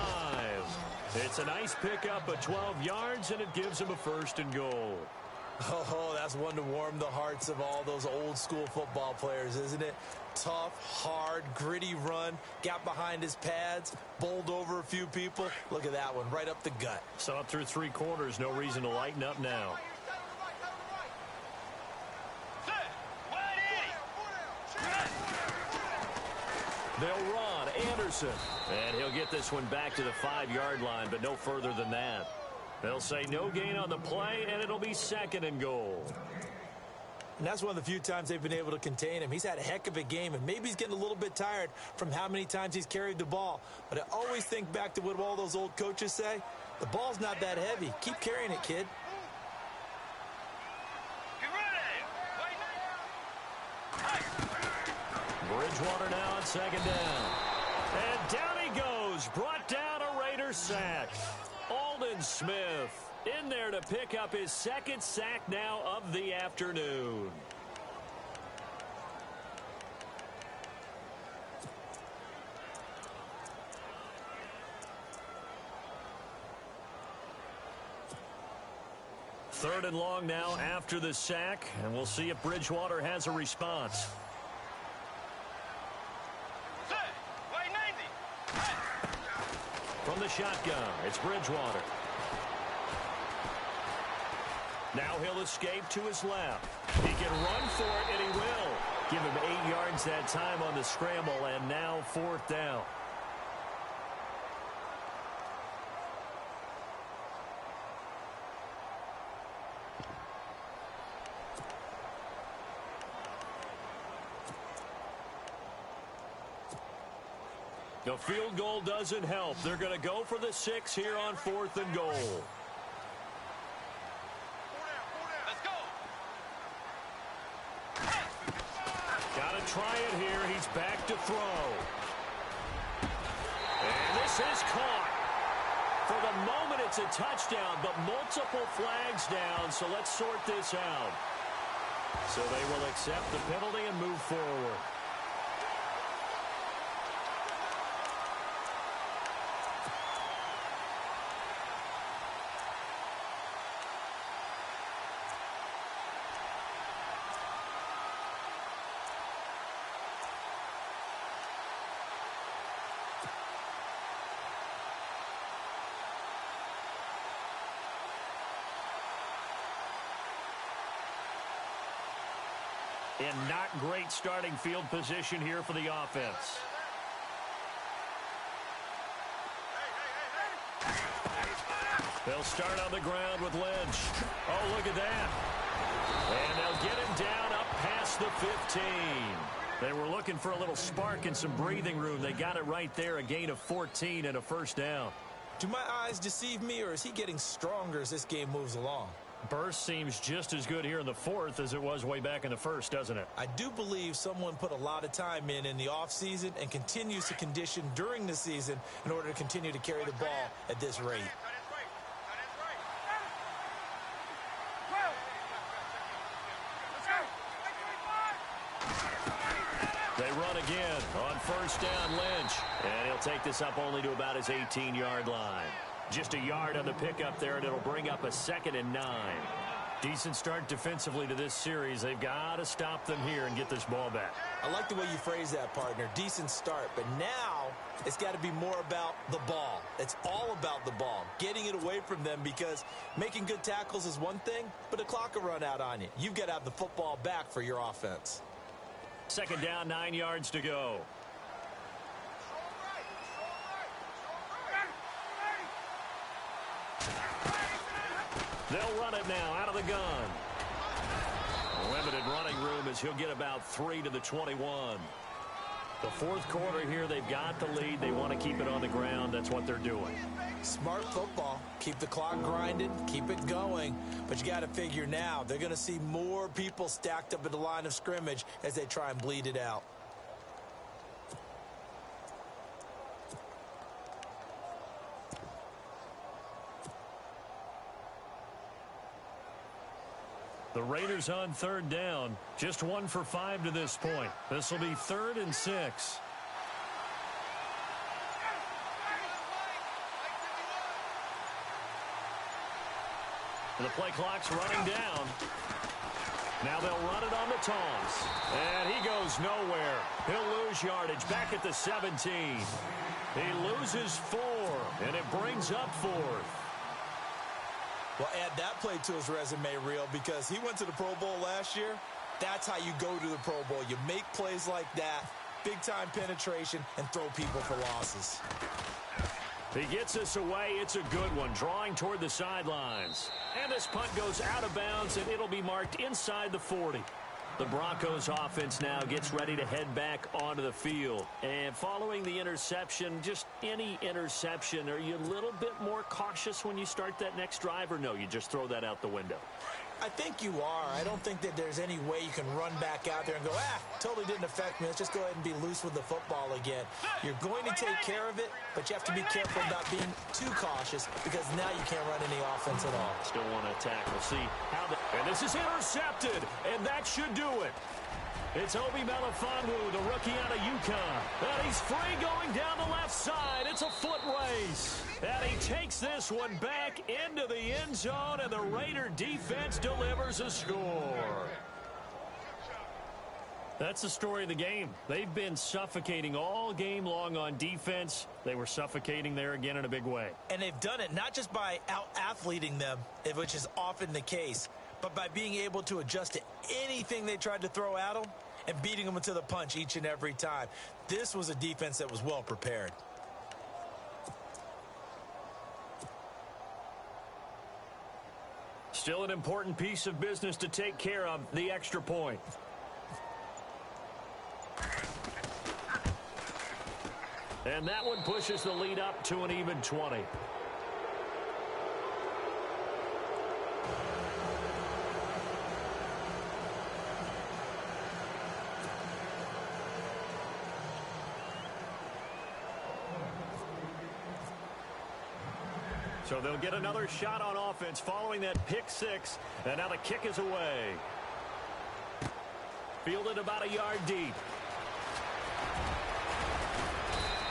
It's a nice pickup of 12 yards, and it gives him a first and goal. Oh, that's one to warm the hearts of all those old school football players, isn't it? Tough, hard, gritty run, got behind his pads, bowled over a few people. Look at that one, right up the gut. Saw it through 3 quarters, no reason to lighten up now. They'll run. Anderson. And he'll get this one back to the 5-yard line, but no further than that. They'll say no gain on the play, and it'll be 2nd and goal. And that's one of the few times they've been able to contain him. He's had a heck of a game, and maybe he's getting a little bit tired from how many times he's carried the ball. But I always think back to what all those old coaches say. The ball's not that heavy. Keep carrying it, kid. Bridgewater now on 2nd down. And down he goes. Brought down a Raider sack. Aldon Smith in there to pick up his 2nd sack now of the afternoon. Third and long now after the sack, and we'll see if Bridgewater has a response. From the shotgun, it's Bridgewater. Now he'll escape to his left. He can run for it, and he will. Give him 8 yards that time on the scramble, and now 4th down. The field goal doesn't help. They're going to go for the 6 here on 4th and goal. Let's go. Got to try it here. He's back to throw. And this is caught. For the moment, it's a touchdown, but multiple flags down, so let's sort this out. So they will accept the penalty and move forward. In not great starting field position here for the offense. They'll start on the ground with Lynch. Oh, look at that. And they'll get him down up past the 15. They were looking for a little spark and some breathing room. They got it right there, a gain of 14 and a 1st down. Do my eyes deceive me, or is he getting stronger as this game moves along? Burst seems just as good here in the 4th as it was way back in the 1st, doesn't it? I do believe someone put a lot of time in the offseason and continues to condition during the season in order to continue to carry the ball at this rate. They run again on 1st down, Lynch. And he'll take this up only to about his 18-yard line. Just a yard on the pickup there, and it'll bring up a 2nd and 9. Decent start defensively to this series. They've got to stop them here and get this ball back. I like the way you phrase that, partner. Decent start. But now it's got to be more about the ball. It's all about the ball. Getting it away from them, because making good tackles is one thing, but the clock will run out on you. You've got to have the football back for your offense. 2nd down, 9 yards to go. They'll run it now out of the gun. Limited running room as he'll get about 3 to the 21. The 4th quarter here, they've got the lead. They want to keep it on the ground. That's what they're doing. Smart football. Keep the clock grinding. Keep it going. But you got to figure now they're going to see more people stacked up at the line of scrimmage as they try and bleed it out. The Raiders on 3rd down. Just 1 for 5 to this point. This will be 3rd and 6. The play clock's running down. Now they'll run it on the toss. And he goes nowhere. He'll lose yardage back at the 17. He loses 4, and it brings up 4th. Well, add that play to his resume reel, because he went to the Pro Bowl last year. That's how you go to the Pro Bowl. You make plays like that. big-time penetration and throw people for losses. He gets this away. It's a good one, drawing toward the sidelines. And this punt goes out of bounds, and it'll be marked inside the 40. The Broncos offense now gets ready to head back onto the field. And following the interception, just any interception, are you a little bit more cautious when you start that next drive, or no, you just throw that out the window? I think you are. I don't think that there's any way you can run back out there and go, totally didn't affect me. Let's just go ahead and be loose with the football again. You're going to take care of it, but you have to be careful about being too cautious because now you can't run any offense at all. Still want to attack. We'll see how and this is intercepted, and that should do it. It's Obi Melifonwu, the rookie out of UConn. And he's free going down the left side. It's a foot race. And he takes this one back into the end zone, and the Raider defense delivers a score. That's the story of the game. They've been suffocating all game long on defense. They were suffocating there again in a big way. And they've done it not just by out-athleting them, which is often the case, but by being able to adjust to anything they tried to throw at them and beating them to the punch each and every time. This was a defense that was well prepared. Still an important piece of business to take care of, the extra point. And that one pushes the lead up to an even 20. So they'll get another shot on offense following that pick six. And now the kick is away. Fielded about a yard deep.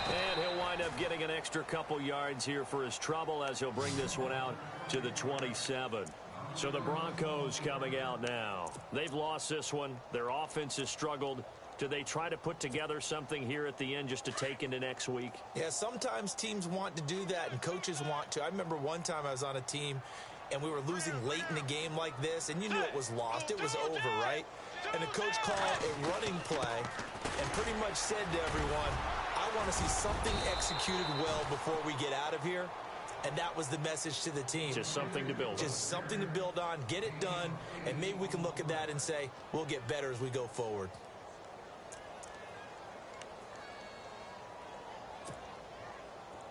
And he'll wind up getting an extra couple yards here for his trouble as he'll bring this one out to the 27. So the Broncos coming out now. They've lost this one. Their offense has struggled. Do they try to put together something here at the end just to take into next week? Yeah, sometimes teams want to do that and coaches want to. I remember one time I was on a team and we were losing late in the game like this, and you knew it was lost. It was over, right? And the coach called a running play and pretty much said to everyone, I want to see something executed well before we get out of here. And that was the message to the team. Just something to build on. Just something to build on, get it done, and maybe we can look at that and say, we'll get better as we go forward.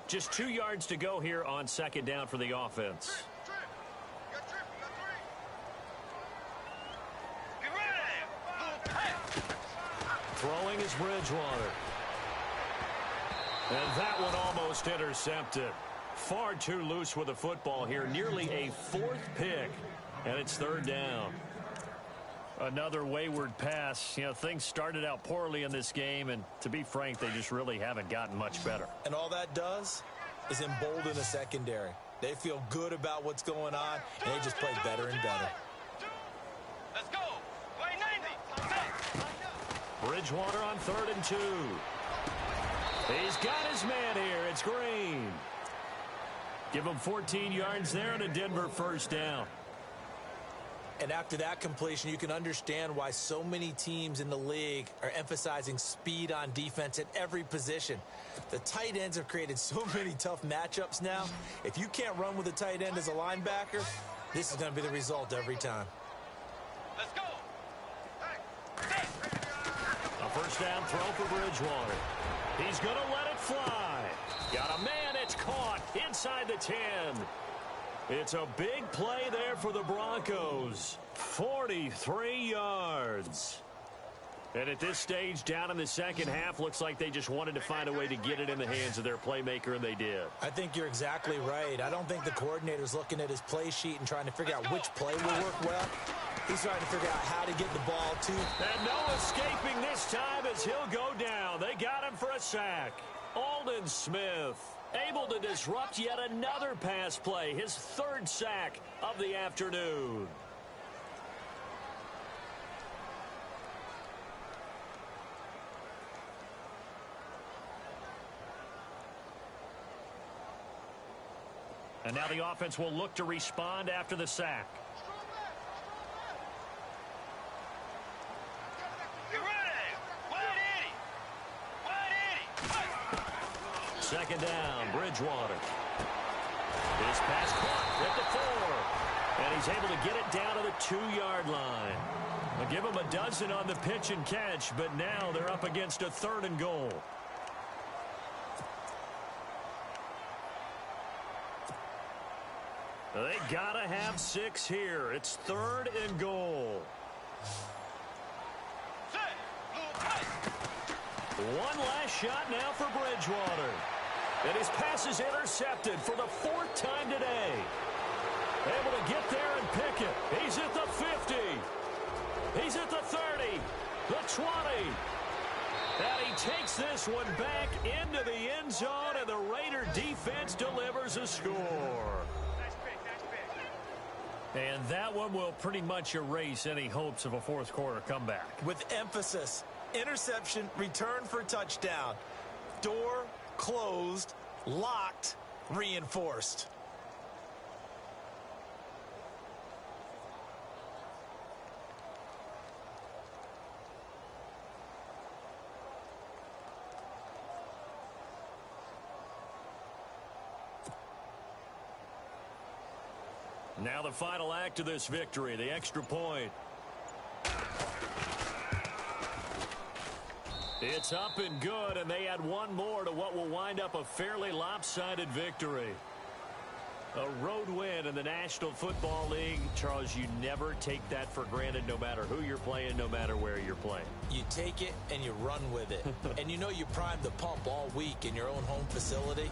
Just 2 yards to go here on second down for the offense. Throwing is Bridgewater. And that one almost intercepted. Far too loose with the football here. Nearly a fourth pick. And it's third down. Another wayward pass. You know, things started out poorly in this game, and to be frank, they just really haven't gotten much better. And all that does is embolden the secondary. They feel good about what's going on, and they just play better and better. Let's go. Play 90. Bridgewater on 3rd and 2. He's got his man here. It's Green. Give him 14 yards there and a Denver first down. And after that completion, you can understand why so many teams in the league are emphasizing speed on defense at every position. The tight ends have created so many tough matchups now. If you can't run with a tight end as a linebacker, this is going to be the result every time. Let's go. A first down throw for Bridgewater. He's going to let it fly. Got a man. It's caught inside the 10. It's a big play there for the Broncos. 43 yards. And at this stage, down in the second half, looks like they just wanted to find a way to get it in the hands of their playmaker, and they did. I think you're exactly right. I don't think the coordinator's looking at his play sheet and trying to figure out which play will work well. He's trying to figure out how to get the ball to. And no escaping this time as he'll go down. They got him for a sack. Aldon Smith able to disrupt yet another pass play, his 3rd sack of the afternoon. And now the offense will look to respond after the sack. Second down, Bridgewater. His pass caught at the 4. And he's able to get it down to the 2-yard line. I'll give him a dozen on the pitch and catch, but now they're up against a 3rd and goal. They gotta have 6 here. It's 3rd and goal. One last shot now for Bridgewater. And his pass is intercepted for the 4th time today. Able to get there and pick it. He's at the 50. He's at the 30. The 20. And he takes this one back into the end zone, and the Raider defense delivers a score. And that one will pretty much erase any hopes of a 4th quarter comeback. With emphasis, interception, return for touchdown. Door closed, locked, reinforced. Now the final act of this victory, the extra point. It's up and good, and they add one more to what will wind up a fairly lopsided victory. A road win in the National Football League. Charles, you never take that for granted no matter who you're playing, no matter where you're playing. You take it and you run with it. And you know you primed the pump all week in your own home facility.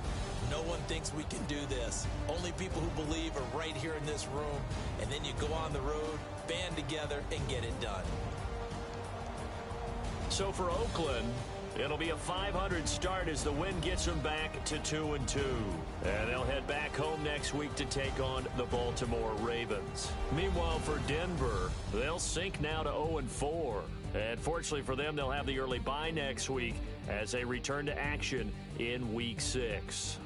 No one thinks we can do this. Only people who believe are right here in this room. And then you go on the road, band together, and get it done. So for Oakland, it'll be a .500 start as the win gets them back to 2-2. And they'll head back home next week to take on the Baltimore Ravens. Meanwhile, for Denver, they'll sink now to 0-4. And fortunately for them, they'll have the early bye next week as they return to action in Week 6.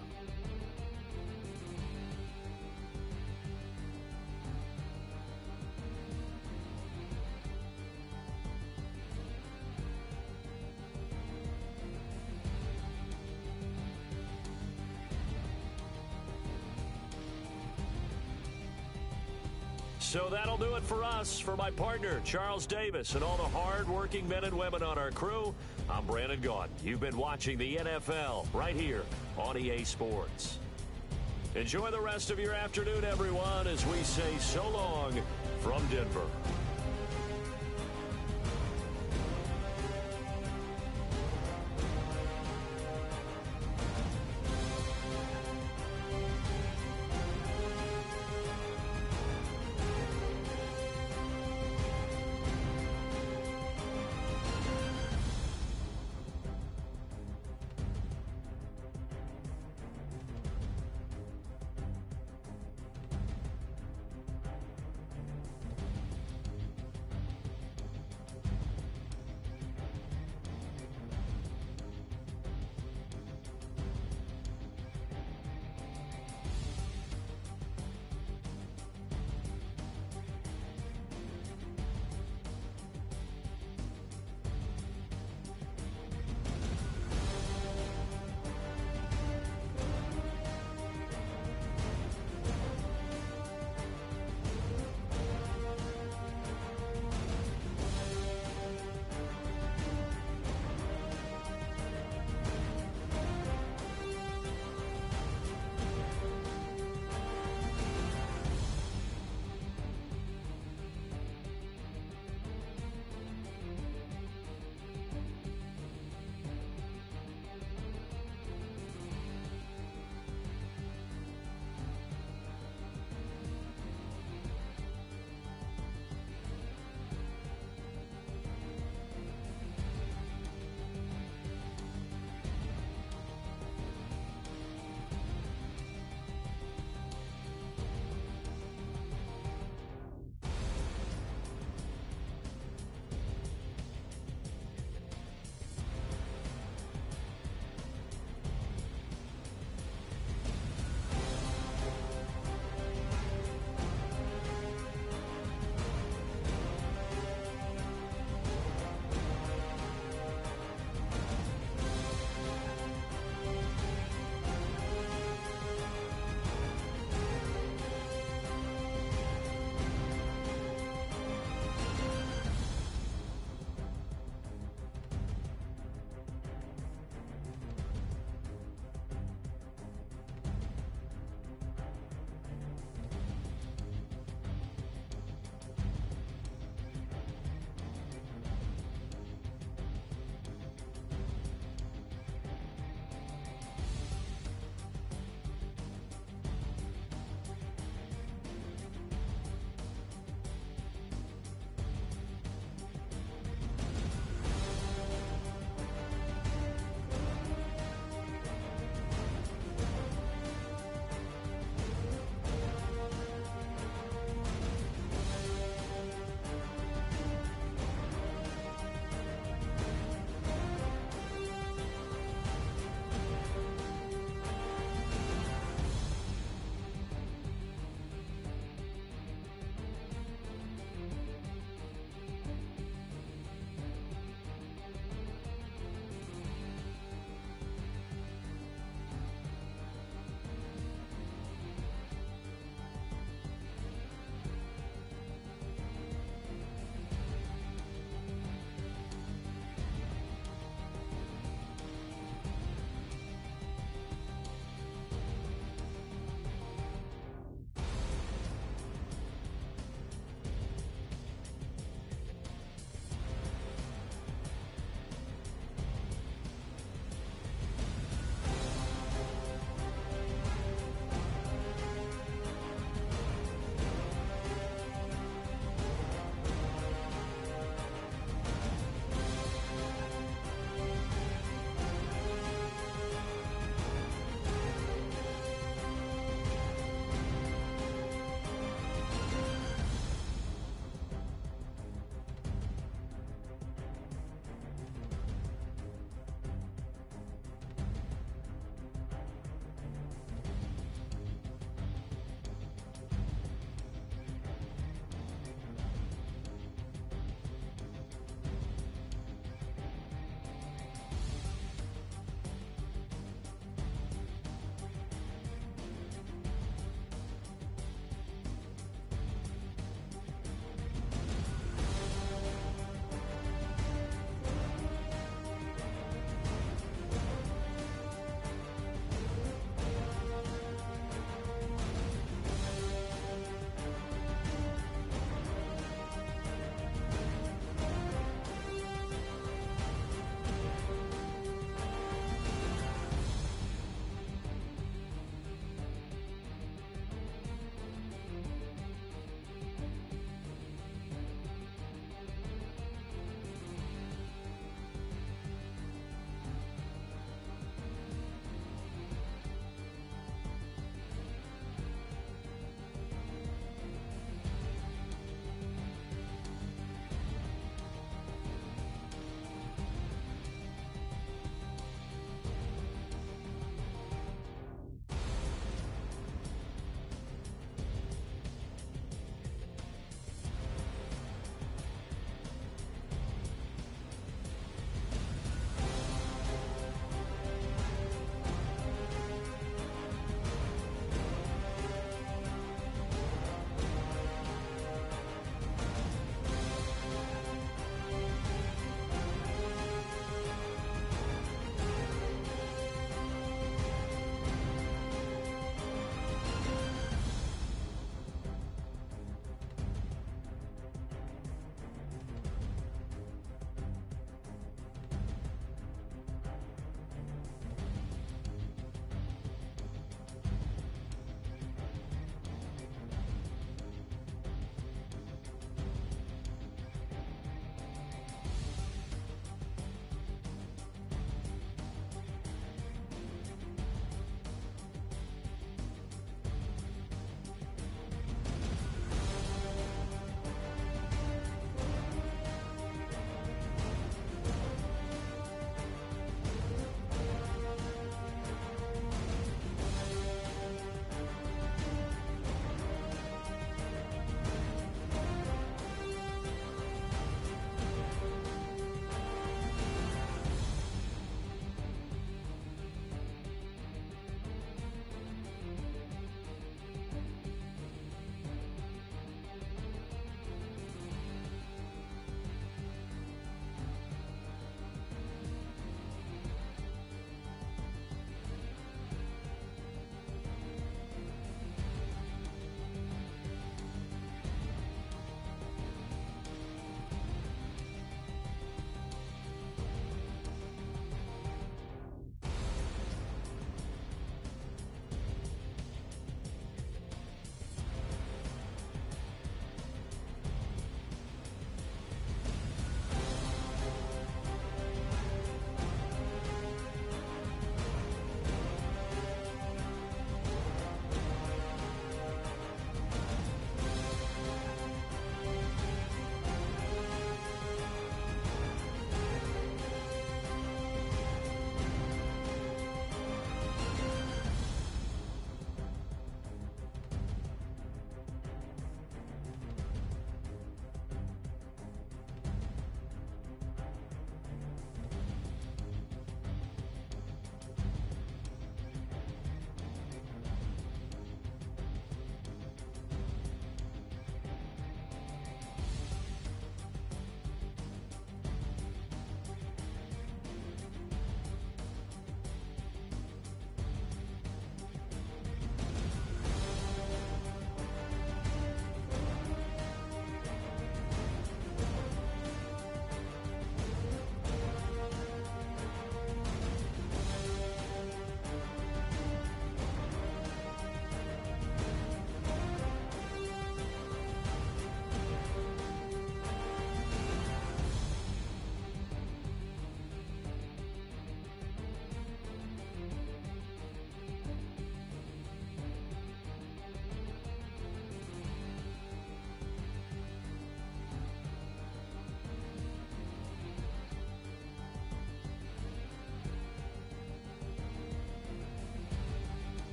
So that'll do it for us. For my partner, Charles Davis, and all the hard-working men and women on our crew, I'm Brandon Gaudin. You've been watching the NFL right here on EA Sports. Enjoy the rest of your afternoon, everyone, as we say so long from Denver.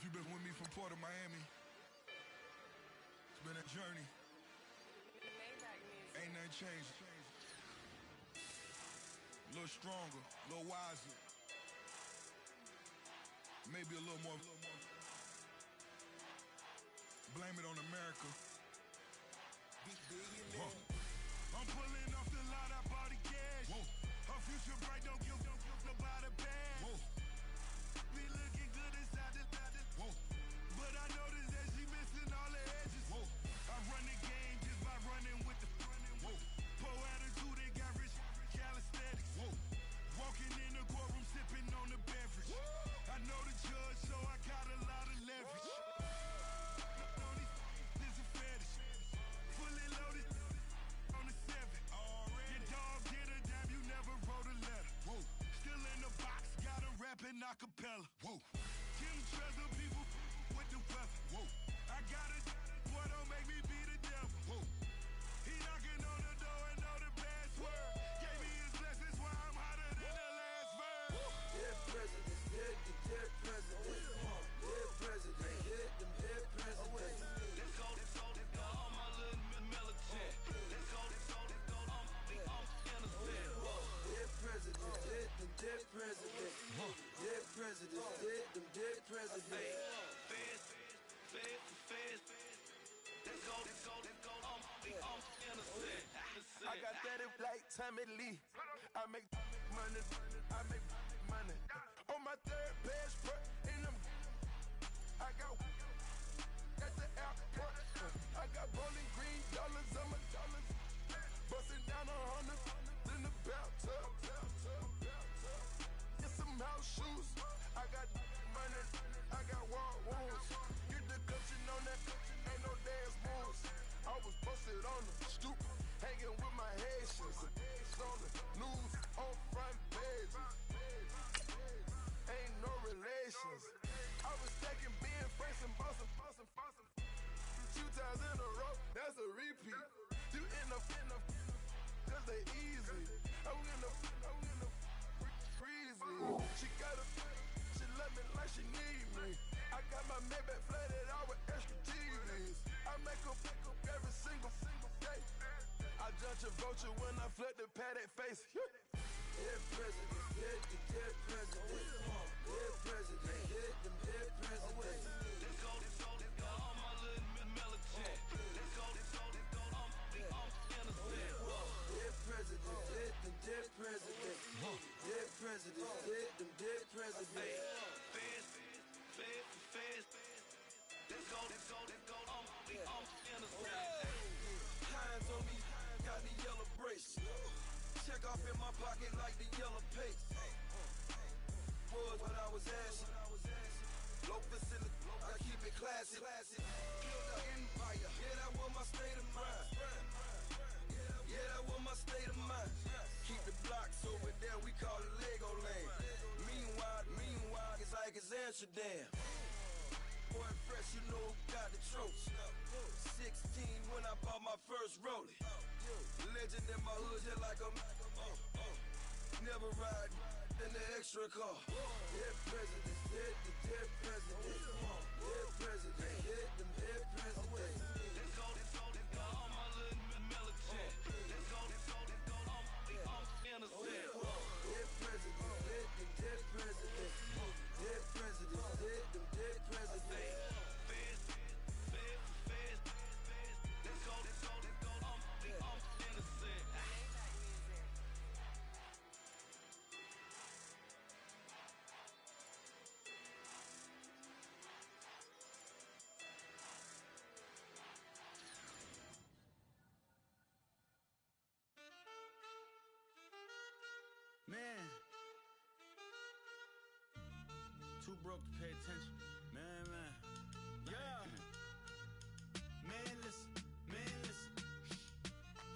you've been with me from Port of Miami, it's been a journey. Ain't nothing changed. A little stronger, a little wiser. Maybe a little more. Blame it on America. I'm pulling off the lot, I bought the cash. Whoa. Her future bright, don't give about a bag. Whoa. Be looking good inside the whoa. But I noticed that she missing all the edges. Whoa. I run the game just by running with the whoa. Poor attitude, they got rich calisthenics. Whoa. Walking in the courtroom, sipping on the beverage. Whoa. I know the judge, so I got a lot of leverage. This is a fetish. Fully loaded on the 7. Your dog did a damn, you never wrote a letter. Whoa. Still in the box, gotta rap it acapella. Whoa. Kim Treasure, people with the weapon. Whoa. I got it, boy, don't make me be the devil. Whoa. He knocking on the door and know the password. Gave me his blessings while I'm hotter than the last verse. Dead presidents, dead presidents. Dead presidents, dead presidents. Let's go, all my little militant. Let's go, I'm innocent. Dead presidents, dead presidents. Dead presidents, dead presidents. Feds. Let's go, I'm innocent. I got that like Tommy Lee. I make money. On my third best in them. I got at the airport. I got bowling green dollars on my dollars. Busting down 100 in the bathtub. Get some house shoes. I got money. I got war wounds. Get the cushion on that. Ain't no dance moves. I was posted on the stoop, hanging with my Haitians. On the news, on front pages. Ain't no relations. I was stacking being friends and bossing. 2 times in a row, that's a repeat. You end up, cause they easy. I'm in the freezy. She love me like she need me. I got my Maybach flooded out with extra TVs. I make her pick up every single day. I judge a vulture when I flip the paddock face. Dead presidents, dead presidents. Dead presidents, dead presidents. Let's go, all my little militant. Let's go, I'm innocent. Dead presidents, dead presidents. Dead presidents, dead presidents. Feds. Let's go, I'm innocent. Hands on me, got the yellow brace. Check off in my pocket like the yellow paste. Was when I was ashy. Low facility, I keep it classy. Build an empire, yeah, that was my state of mind. Yeah, that was my state of mind. Keep the blocks over there, we call it Lego Land. Meanwhile, it's like it's Amsterdam. Boy, fresh, you know, got the tropes. 16 when I bought my first rollie. Legend in my hood, just like a never ride in the extra car. Dead presidents, dead presidents. Dead presidents, dead presidents. Let's go, all my little militant. Let's go, I'm innocent. Dead presidents, dead presidents. Dead presidents, dead presidents. Feds. Let's go, I'm innocent. Man, too broke to pay attention. Man. Yeah. Man, listen.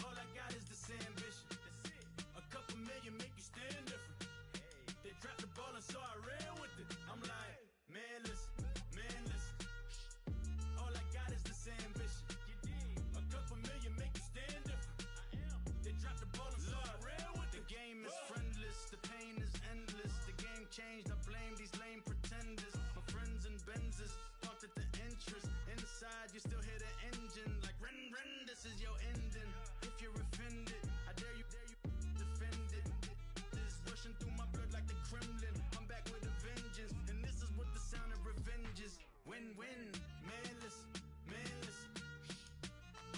All I got is this ambition. A couple million make you stand different. They dropped the ball and so I ran with it. I'm like, man, listen. All I got is this ambition. A couple million make you stand different. They dropped the ball and so I ran with it. The game is friendless, the pain is endless. The game changed, I blame these lame pretenders. My friends and Kremlin. I'm back with a vengeance, and this is what the sound of revenge is. Win-win, man, listen, man, listen.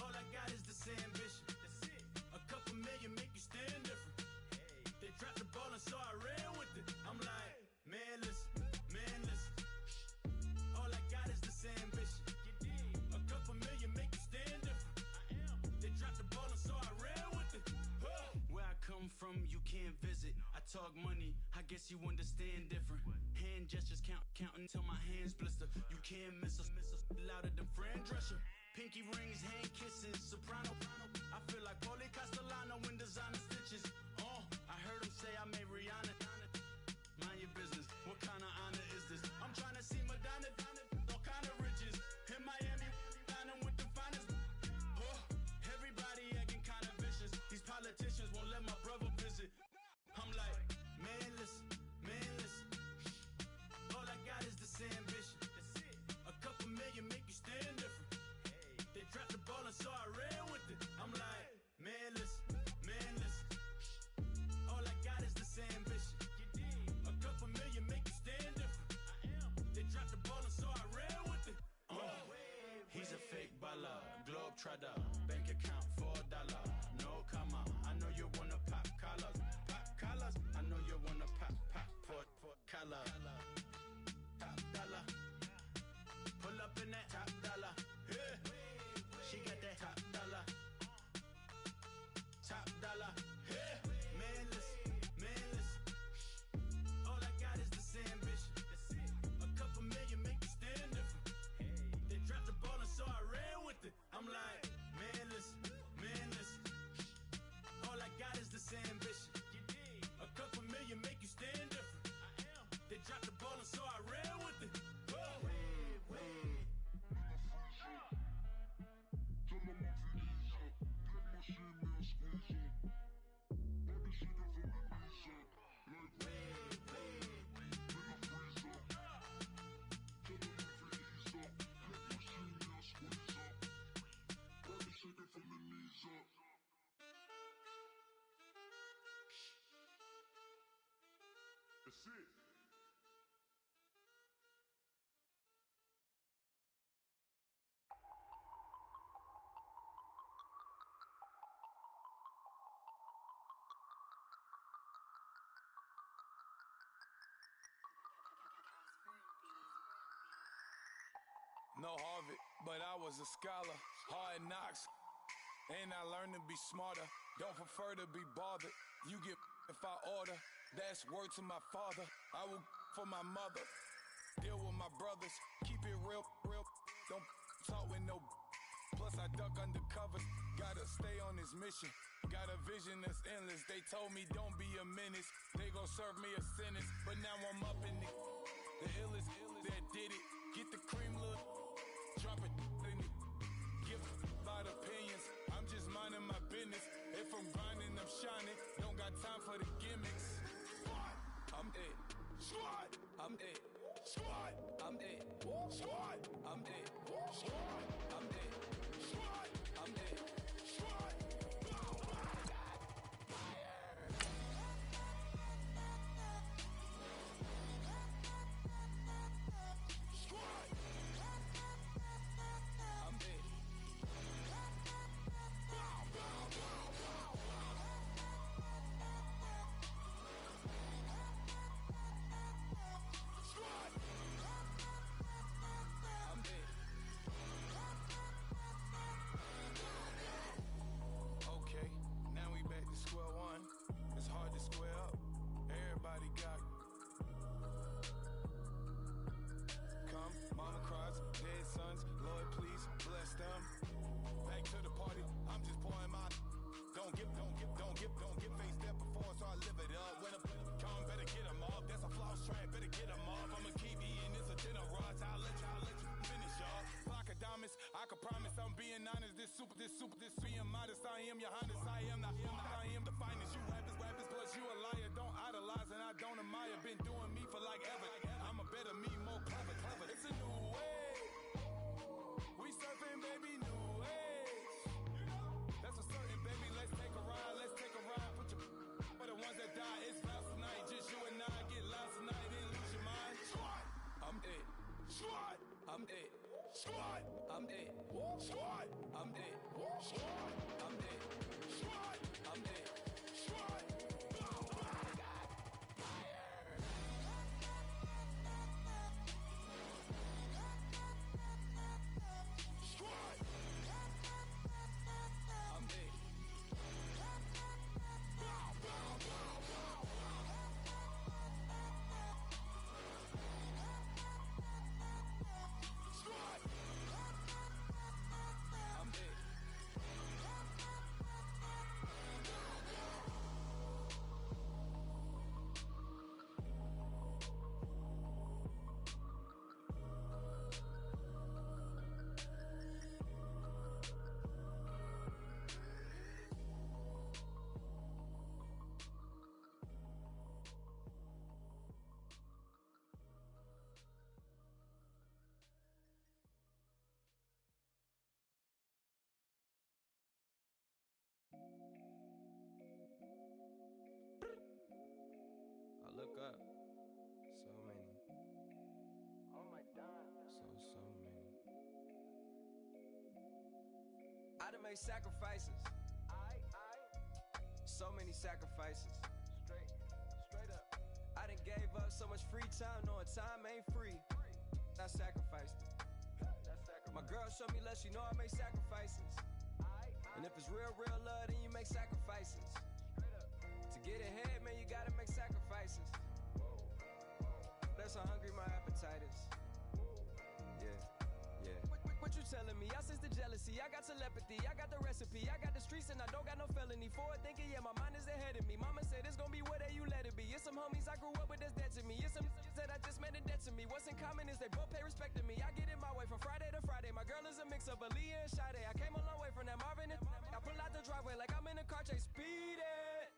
All I got is this ambition. That's it. A couple million make you stand different. Hey. They dropped the ball and so I ran with it. I'm like, man, listen, man, listen. All I got is this ambition. A couple million make you stand different. I am. They dropped the ball and so I ran with it. Where I come from, you can't visit. I talk money, I guess you understand different. Hand gestures counting till my hands blister. You can't miss us, louder than Fran Drescher. Pinky rings, hand kisses, soprano. I feel like Paulie Castellano in designer stitches. I heard him say I made Rihanna. Mind your business, what kind of honor is this? I'm trying to see Madonna, all kind of riches. In Miami, dining with the finest. Everybody acting kind of vicious. These politicians won't let my brother visit. I'm like, man, listen, man, listen. All I got is this ambition. That's it. A couple million make you stand different. Hey. They dropped the ball and so I ran with it. I'm like, man, listen, man, listen. All I got is this ambition. A couple million make you stand different. I am. They dropped the ball and so I ran with it. He's a fake baller, globe trotter, bank account $4. No comma, I know you wanna pop collars. Pop collars, I know you wanna pop collar. Top dollar, pull up in that top dollar. Yeah. She got that top dollar. Top dollar. Yeah. Man, listen, man, listen. All I got is this ambition. A couple million make you stand different. They dropped the ball and so I ran with it. I'm like, man, listen, man, listen. All I got is this ambition. A couple million make you stand different. I am. They dropped the ball and so I ran with it. That's it. No Harvard, but I was a scholar. Hard knocks, and I learned to be smarter. Don't prefer to be bothered. You get if I order. That's word to my father. I will for my mother. Deal with my brothers. Keep it real, real. Don't talk with no. Plus I duck undercover. Gotta stay on this mission. Got a vision that's endless. They told me don't be a menace. They gon' serve me a sentence. But now I'm up in it. The illest that did it. Get the cream look. Drop it in it. Give about opinions. I'm just minding my business. If I'm grinding, I'm shining. Don't got time for the gimmicks. I'm it. Squad. I'm it. Squad. I'm it. Squad. I'm it. Squad. I'm it. Squad. I'm it. Squad. Square one, it's hard to square up. Everybody got come, mama cries, dead sons. Lord, please bless them. Back to the party, I'm just pouring my. Don't give face that before, so I live it up. When I'm come, better get them off. That's a floss track, better get them off. I'ma keep eating this a dinner rush. I'll let you finish, y'all. Flock of diamonds, I can promise I'm being honest. This being modest. I am your highness. I am the finest. You rappers, plus you a liar. Don't idolize and I don't admire. Been doing me for like ever. I'm a better me, more clever. It's a new way. We surfing, baby, new age. That's a certain, baby. Let's take a ride. Put your for the ones that die. It's last night. Just you and I get Squad. I'm dead. Squad. I'm dead. Squad. I'm dead. Squad. I'm dead. Squad. Squad. I'm dead. I'm dead. I look up. So many. Oh my God. So many. I done made sacrifices. So many sacrifices. Straight up. I done gave up so much free time, knowing time ain't free. I sacrificed it. My girl showed me love, she know I make sacrifices. And if it's real love, then you make sacrifices. To get ahead, man, you gotta make sacrifices. That's how hungry my appetite is. Yeah. What you telling me? I sense the jealousy, I got telepathy, I got the recipe, I got the streets and I don't got no felony. Forward thinking, yeah, my mind is ahead of me. Mama said it's gonna be whatever you let it be. It's some homies I grew up with that's dead to me. It's some that I just met in debt to me. What's in common is they both pay respect to me. I get it my way from Friday to Friday. My girl is a mix of Aaliyah and Sade. I came a long way from that Marvin and I pull out the driveway like I'm in a car chase speeding.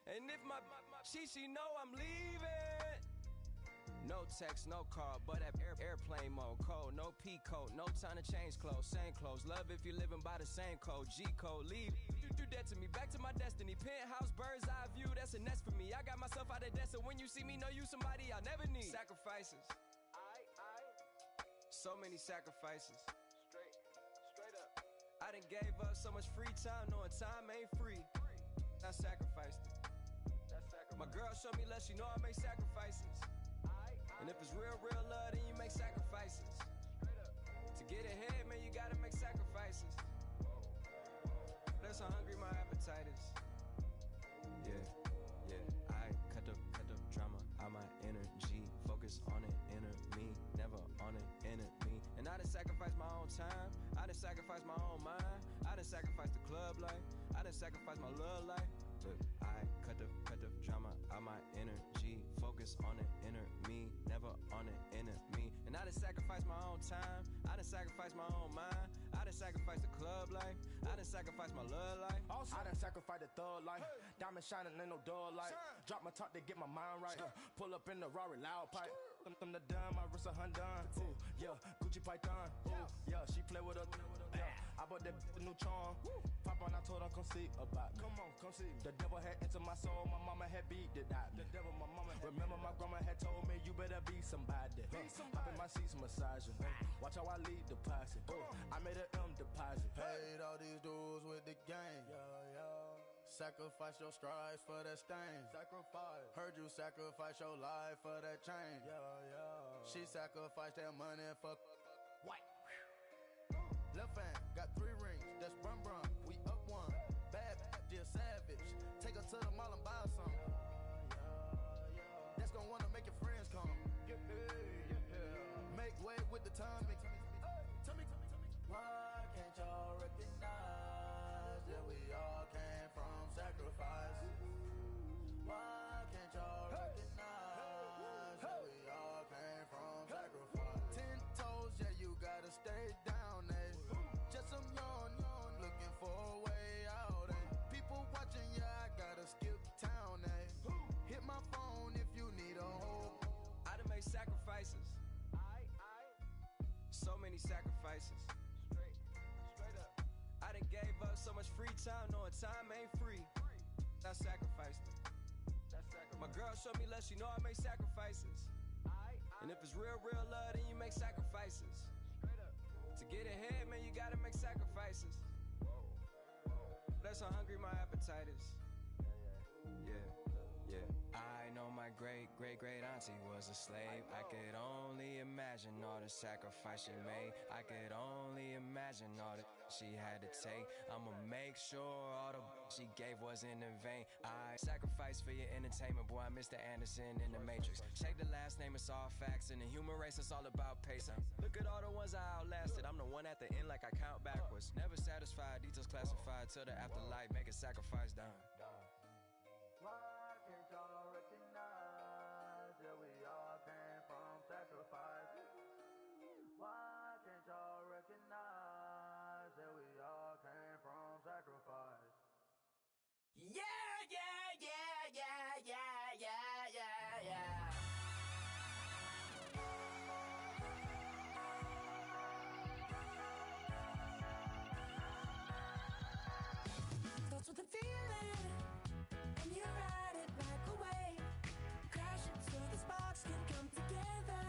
And if my she know I'm leaving. No text, no call, but at airplane mode. Code, no P code, no time to change clothes. Same clothes, love if you're living by the same code. G code, leave. You do that to me, back to my destiny. Penthouse, bird's eye view, that's a nest for me. I got myself out of debt, so when you see me, know you somebody I never need. Sacrifices. So many sacrifices. Straight up. I done gave up so much free time, knowing time ain't free. I sacrificed it. My girl showed me love, she know I make sacrifices. And if it's real love, then you make sacrifices. To get ahead, man, you gotta make sacrifices. That's how hungry my appetite is. Yeah. I cut the drama out my energy. Focus on it, inner me, never on it, enemy. And I done sacrificed my own time. I done sacrificed my own mind. I done sacrificed the club life. I done sacrificed my love life. But I cut the drama out my energy. Focus on it, inner me, never on it, enemy. And I done sacrificed my own time. I done sacrificed my own mind. I done sacrificed the club life. I done sacrificed my love life. I done sacrificed the thug life. Diamond shining, ain't no dull light. Drop my top to get my mind right. Pull up in the Rari loud pipe. Them the dime, my wrist a Hyundai. Ooh, yeah, Gucci Python. Ooh, yeah, she play with a. Yeah, I bought that new charm. Pop on, I told her come see about me. Come on, come see. The devil had entered my soul. My mama had beat it out. The devil, my mama. Remember my grandma had told me you better be somebody. Hop in my seats, massaging. Watch how I lead the posse. I made an M deposit. Paid all these dues with the game. Sacrifice your strides for that stain. Sacrifice. Heard you sacrifice your life for that change. She sacrificed that money for white. Left hand got 3 rings. That's brum. We up one. Bad, dear savage. Take her to the mall and buy something. That's gonna wanna make your friends come. Make way with the timing. Tell me. Why can't y'all recognize that we all came from sacrifice? Why can't y'all recognize that we all came from sacrifice? 10 toes, yeah, you gotta stay down, eh? Just some yawn, looking for a way out, eh? People watching, yeah, I gotta skip town, eh? Hit my phone if you need a hold. I done made sacrifices. So many sacrifices. Straight up. I done gave up so much free time, knowing time ain't free. I sacrificed it. My girl showed me love, she know I make sacrifices. And if it's real love, then you make sacrifices. To gotta make sacrifices. That's how hungry my appetite is. Yeah. I know my great auntie was a slave. I could only imagine all the sacrifice she made. I could only imagine all that she had to take. I'ma make sure all the she gave wasn't in vain. I sacrificed for your entertainment, boy. I Mr. Anderson in the Matrix. Check the last name, it's all facts. In the human race, it's all about pacing. Look at all the ones I outlasted. I'm the one at the end, like I count backwards. Never satisfied, details classified till the afterlife. Make a sacrifice done. Why can't y'all recognize that we all came from sacrifice? Why can't y'all recognize that we all came from sacrifice? Yeah. Starts with a feeling, and you ride it like a wave. Crash it so the sparks can come together.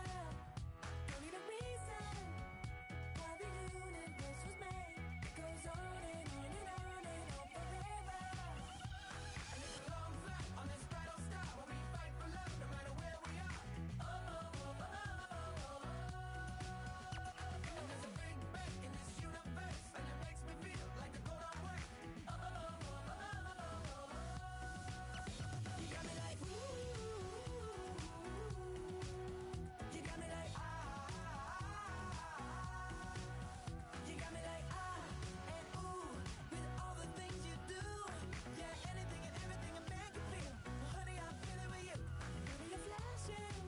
Don't need a reason why the universe was made. It goes on and on and on and on forever. And it's a long flight on this battle star where we fight for love no matter where we are. And there's a big bang in this universe, and it makes me feel like the gold I work. You got me like ooh. You got me like You got me like and ooh. With all the things you do, yeah, anything and everything a man can feel. Well, honey, I'm feeling with you. Baby, you're flashing,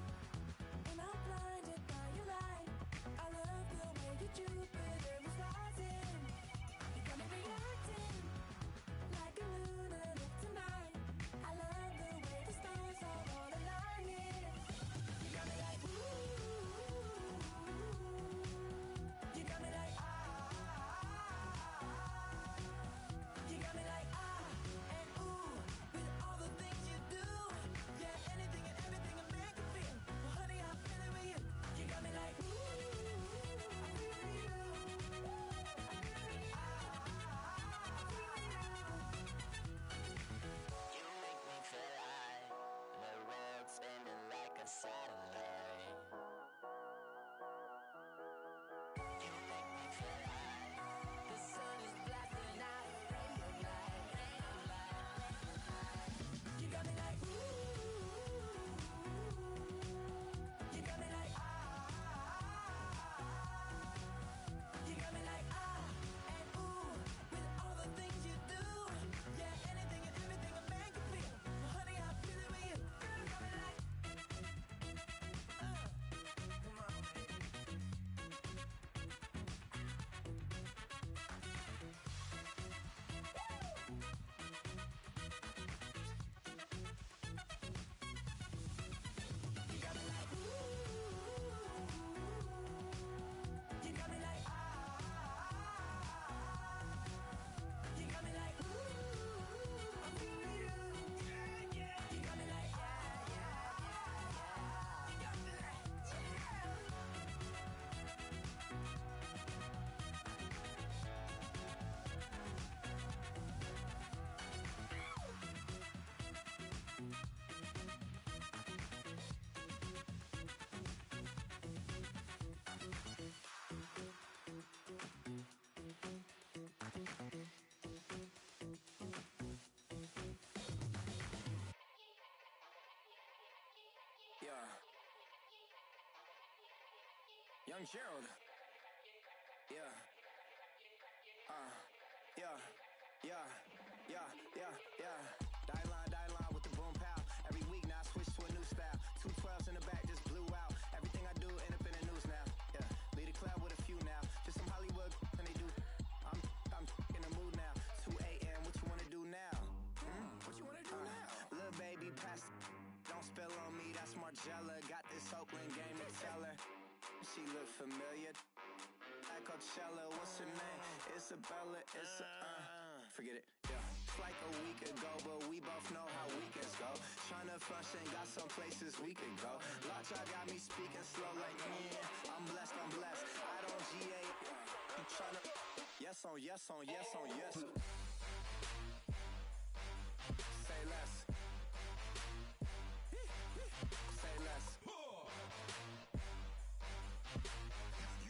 and I'm blinded by your light. I love the way that Jupiter is rising. You got me reacting like a lunar look tonight. I love the way the stars are all aligning. You got me like ooh. You got me like You got me like and ooh. With all the things you do, yeah, anything and everything a man can feel. Well, honey, I'm feeling with you. You got me like ooh. I feel you. You make me feel like the world's spinning like a satellite. You make me feel like the sun is blasting out a ray of light, ray of light. You got me like ooh. You got me like You got me like and ooh. With all the things you do, yeah, anything and everything a man can feel. Well, honey, I'm feeling with you. You got me like Come on. You got me like ooh. You got me like You got me like ooh. I'm feeling you. You got me like You got me like Yeah. Young Gerald. Yeah. Yeah. Die line with the boom pow. Every week now I switch to a new style. 212s in the back just blew out. Everything I do end up in the news now. Yeah. Lead a club with a few now. Just some Hollywood and they do. I'm in the mood now. 2 a.m. What you wanna do now? What you wanna do now? Little baby pass. Don't spill on me. That's Margella. Got this Oakland game to tell her. She look familiar. Like Coachella. What's her name? Isabella. Forget it. Yeah. It's like a week ago, but we both know how weekends go. Tryna function, got some places we could go. Lot y'all got me speaking slow like, I'm blessed. I don't GA. You tryna Yes on yes on yes on yes. Say less. Say less.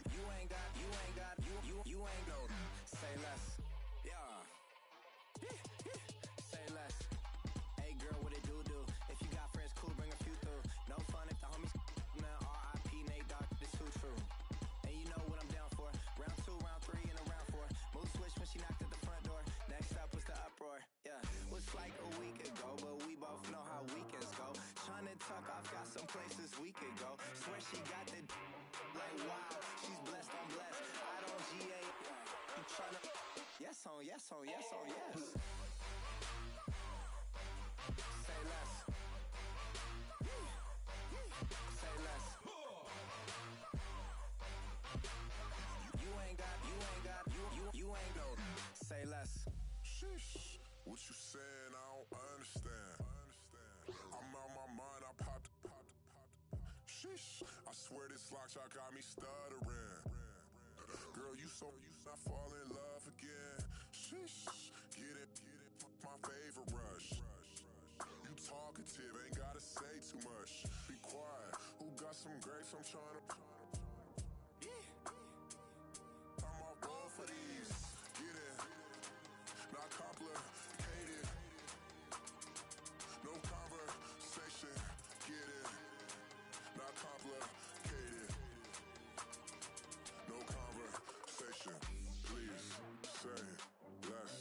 You ain't got, you ain't got, you ain't got. Say less. Yeah. Say less. Hey girl, what it do? If you got friends, cool, bring a few through. No fun if the homies. Now R.I.P. Nate Dogg, this too true. And you know what I'm down for. Round 2, round 3, and a round 4. Mood switch when she knocked at the front door. Next up was the uproar. Yeah, was like a week ago, but we both know how weekends go. Trying to tuck off, got some places we could go. Swear she got the like wow, she's blessed, I'm blessed. I don't GA. You tryna yes on yes on yes on yes. Say less. Say less. You ain't got, you ain't got. Say less. Sheesh, what you saying? I don't understand. I'm out my mind. I popped. Sheesh, I swear this lock shot got me stuttering. Girl, you not fall in love again. Sheesh, get it, my favorite rush. You talkative, ain't gotta say too much. Be quiet, who got some grapes? I'm trying to. I'm off both of these. Get it, not complicated. No conversation, get it, not complicated. No conversation, please say less.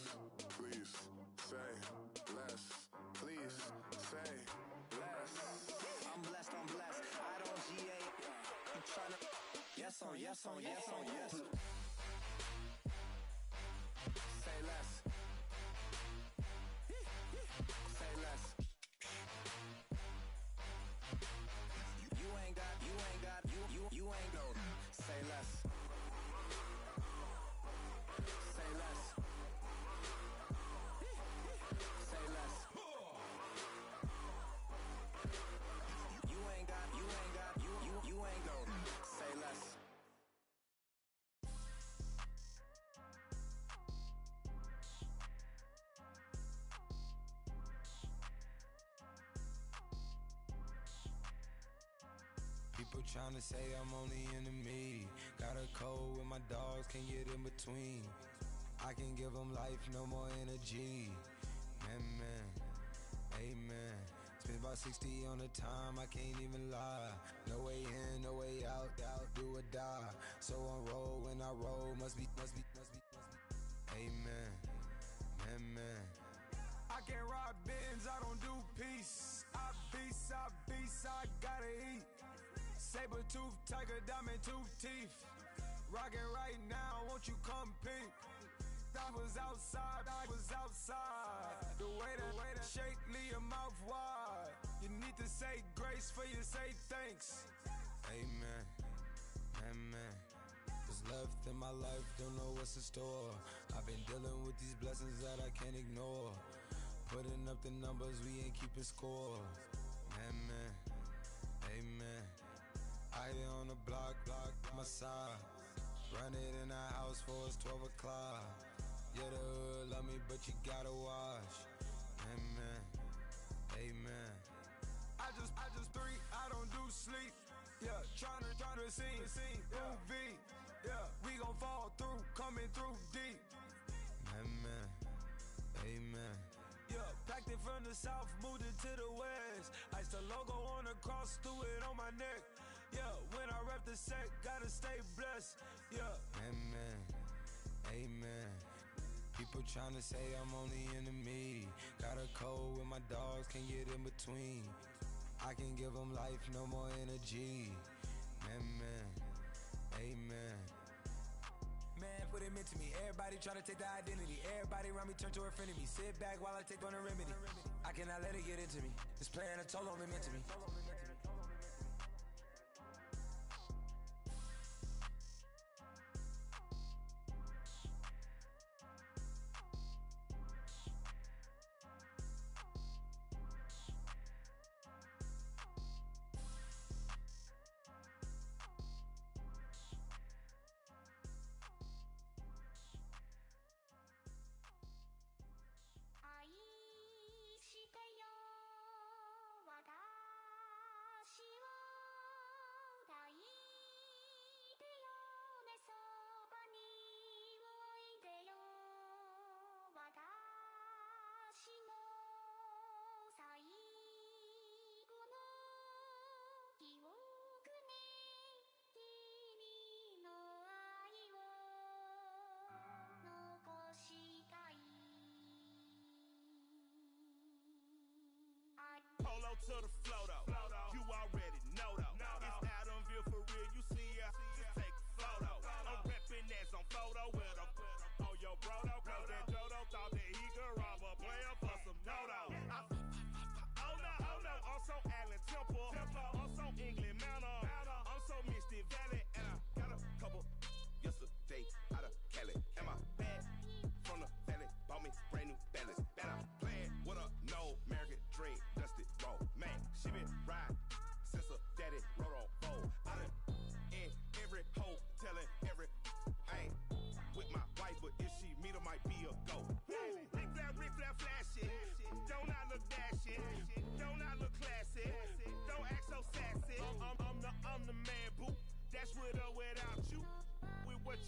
Please say less. Please say less. I'm blessed, I don't GA. You tryna yes on yes on yes on yes. Say less. Say less. You ain't got, you ain't got, you ain't got. Say less. Say less. Say less. You ain't got, you ain't got, you ain't got. Say less. People tryna say I'm on the enemy. Got a cold with my dogs, can't get in between. I can give them life, no more energy. Man, amen. Spent about 60 on the time, I can't even lie. No way in, no way out, do or die. So on roll, when I roll, must be. Amen, man. I can't ride Benz, I don't do peace. I beast, I gotta eat. Saber tooth, tiger, diamond tooth teeth. Rockin' right now, won't you come peep? I was outside. The way that shake, leave your mouth wide. You need to say grace for you say thanks. Amen, what's left in my life, don't know what's in store. I've been dealing with these blessings that I can't ignore. Putting up the numbers, we ain't keeping score. Amen. Out here on the block, my side. Run it in the house for it's 12 o'clock. Yeah, the hood love me, but you gotta watch. Amen. I just three, I don't do sleep. Yeah, tryna sing. UV. Yeah, we gon' fall through, coming through deep. Amen. Yeah, packed it from the south, moved it to the west. Iced the logo on the cross, threw it on my neck. Yeah, when I rep the set, gotta stay blessed. Yeah. Amen. People tryna say I'm on the enemy. Got a cold with my dogs, can't get in between. I can give them life, no more energy. Amen. Man, put it into me. Everybody tryna take the identity. Everybody around me turn to a friend of me. Sit back while I take on a remedy. I cannot let it get into me. It's playing a toll on me, meant to me.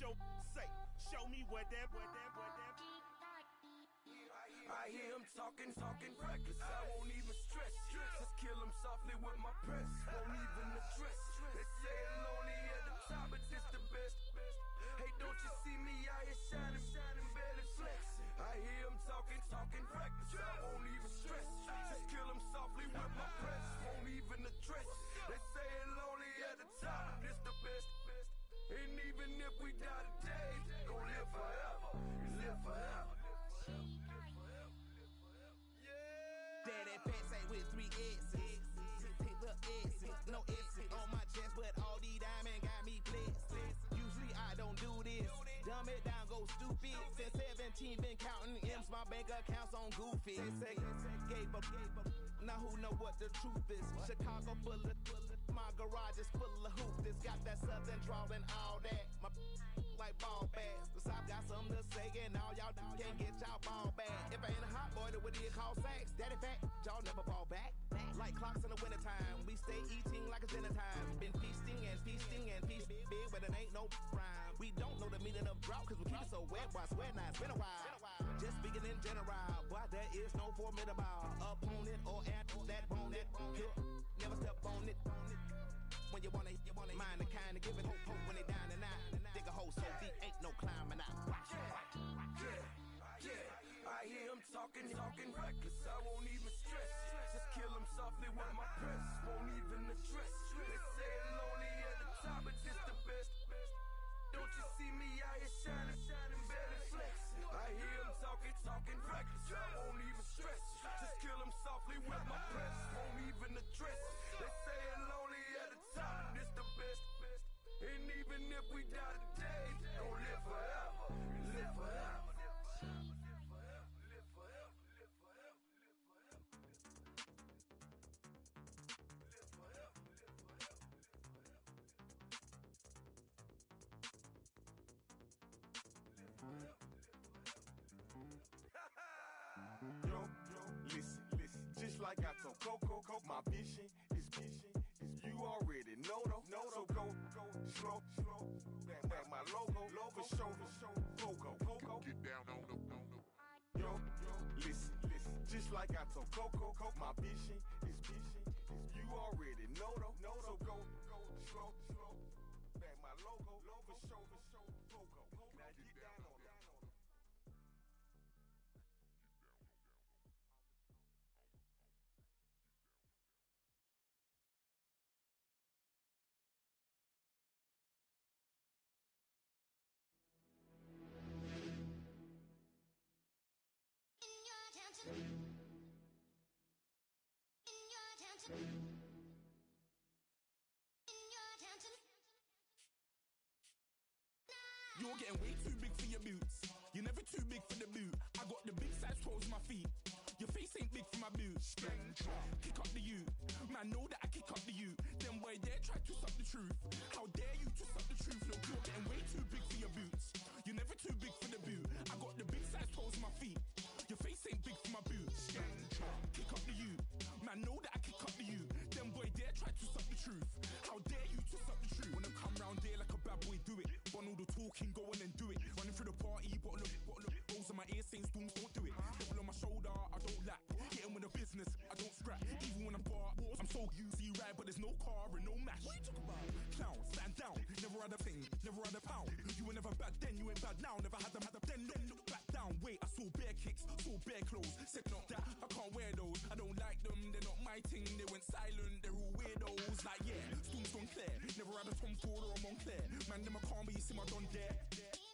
Show me what that. I hear him talking reckless. I won't even stress. Just kill him softly with my press. Won't even address. They say it lonely at the top, but this the best. Hey, don't you see me out here shining, barely flexing? I hear him talking reckless. I won't even stress. Just kill him softly with my press. Won't even address. They say it lonely at the top, but this the best. And even if we die today, gon' live forever. Live forever. Daddy pants ain't with 3 S's. Take the S's, no S's on my chest, but all these diamonds got me blessed. Usually I don't do this. Dumb it down, go stupid. Since 17 been counting M's, my bank accounts on goofy. Say gave up. Now who know what the truth is? Chicago full of my garage is full of hoops. This got that southern drawl and all that. My like ball bags. The South got something to say, and all y'all can't get y'all ball back. If I ain't a hot boy, then what do you call sacks? Daddy fat, y'all never ball back. Like clocks in the wintertime, we stay eating like it's dinner time. Been feasting and feasting and feast big, but it ain't no rhyme. We don't know the meaning of drought, cause we keep it so wet. Boy, I swear now, it's been a while. Just speaking in general, boy, there is no formidable opponent or that bone it. Never step on it. When you want it, mind the kind of give it hope when they down and out. Dig a hole so deep, ain't no climbing out. Yeah, I hear him talking reckless. I won't even stress. Just kill him softly with my press. Won't even address. They say it lonely at the top, but this the best. Don't you see me out here shining, barely flexing? I hear him talking reckless. I won't even stress. Just kill him softly with my press. Won't even address. They say it lonely at the top, this the best. And even if we die today, don't live forever. Live forever. Yo, listen, just like I told Coco, my vision is you already know though. So go, slow, back my logo, for show, Coco, get down on the. Yo, listen, just like I told Coco, my vision is you already know though. So go, slow, back my logo, for show, Coco, now get down on it. You're getting way too big for your boots. You're never too big for the boot. I got the big size toes on my feet. Your face ain't big for my boots. Kick up the you. Man, know that I kick up the you. Then boy dare try to suck the truth. How dare you to suck the truth? Look, you're getting way too big for your boots. You're never too big for the boot. I got the big size toes on my feet. Your face ain't big for my boots. Kick up the you. Man, know that I kick up the you. Then boy dare try to suck the truth. How dare you to suck the truth? Wanna come round there like a bad boy, do it. Want all the talking, go on and do it. Running through the party, bottle up. Rolls on my ear saying storms, don't do it. Devil on my shoulder, I don't lack. Hitting with a business, I don't scrap. Even when I'm bar, I'm so easy ride, but there's no car and no match. What you talking about? Clown, stand down. Never had a thing, never had a pound. You were never bad then, you ain't bad now. Never had them, then look back down. Wait, I saw bare kicks, saw bare clothes. Said not that, I can't wear those. I don't like them, they're not my thing. They went silent, they're all weirdos. Like yeah, storms gone clear. Never had a Tom Ford or a Montclair. Man, them I can't be, you see my done there.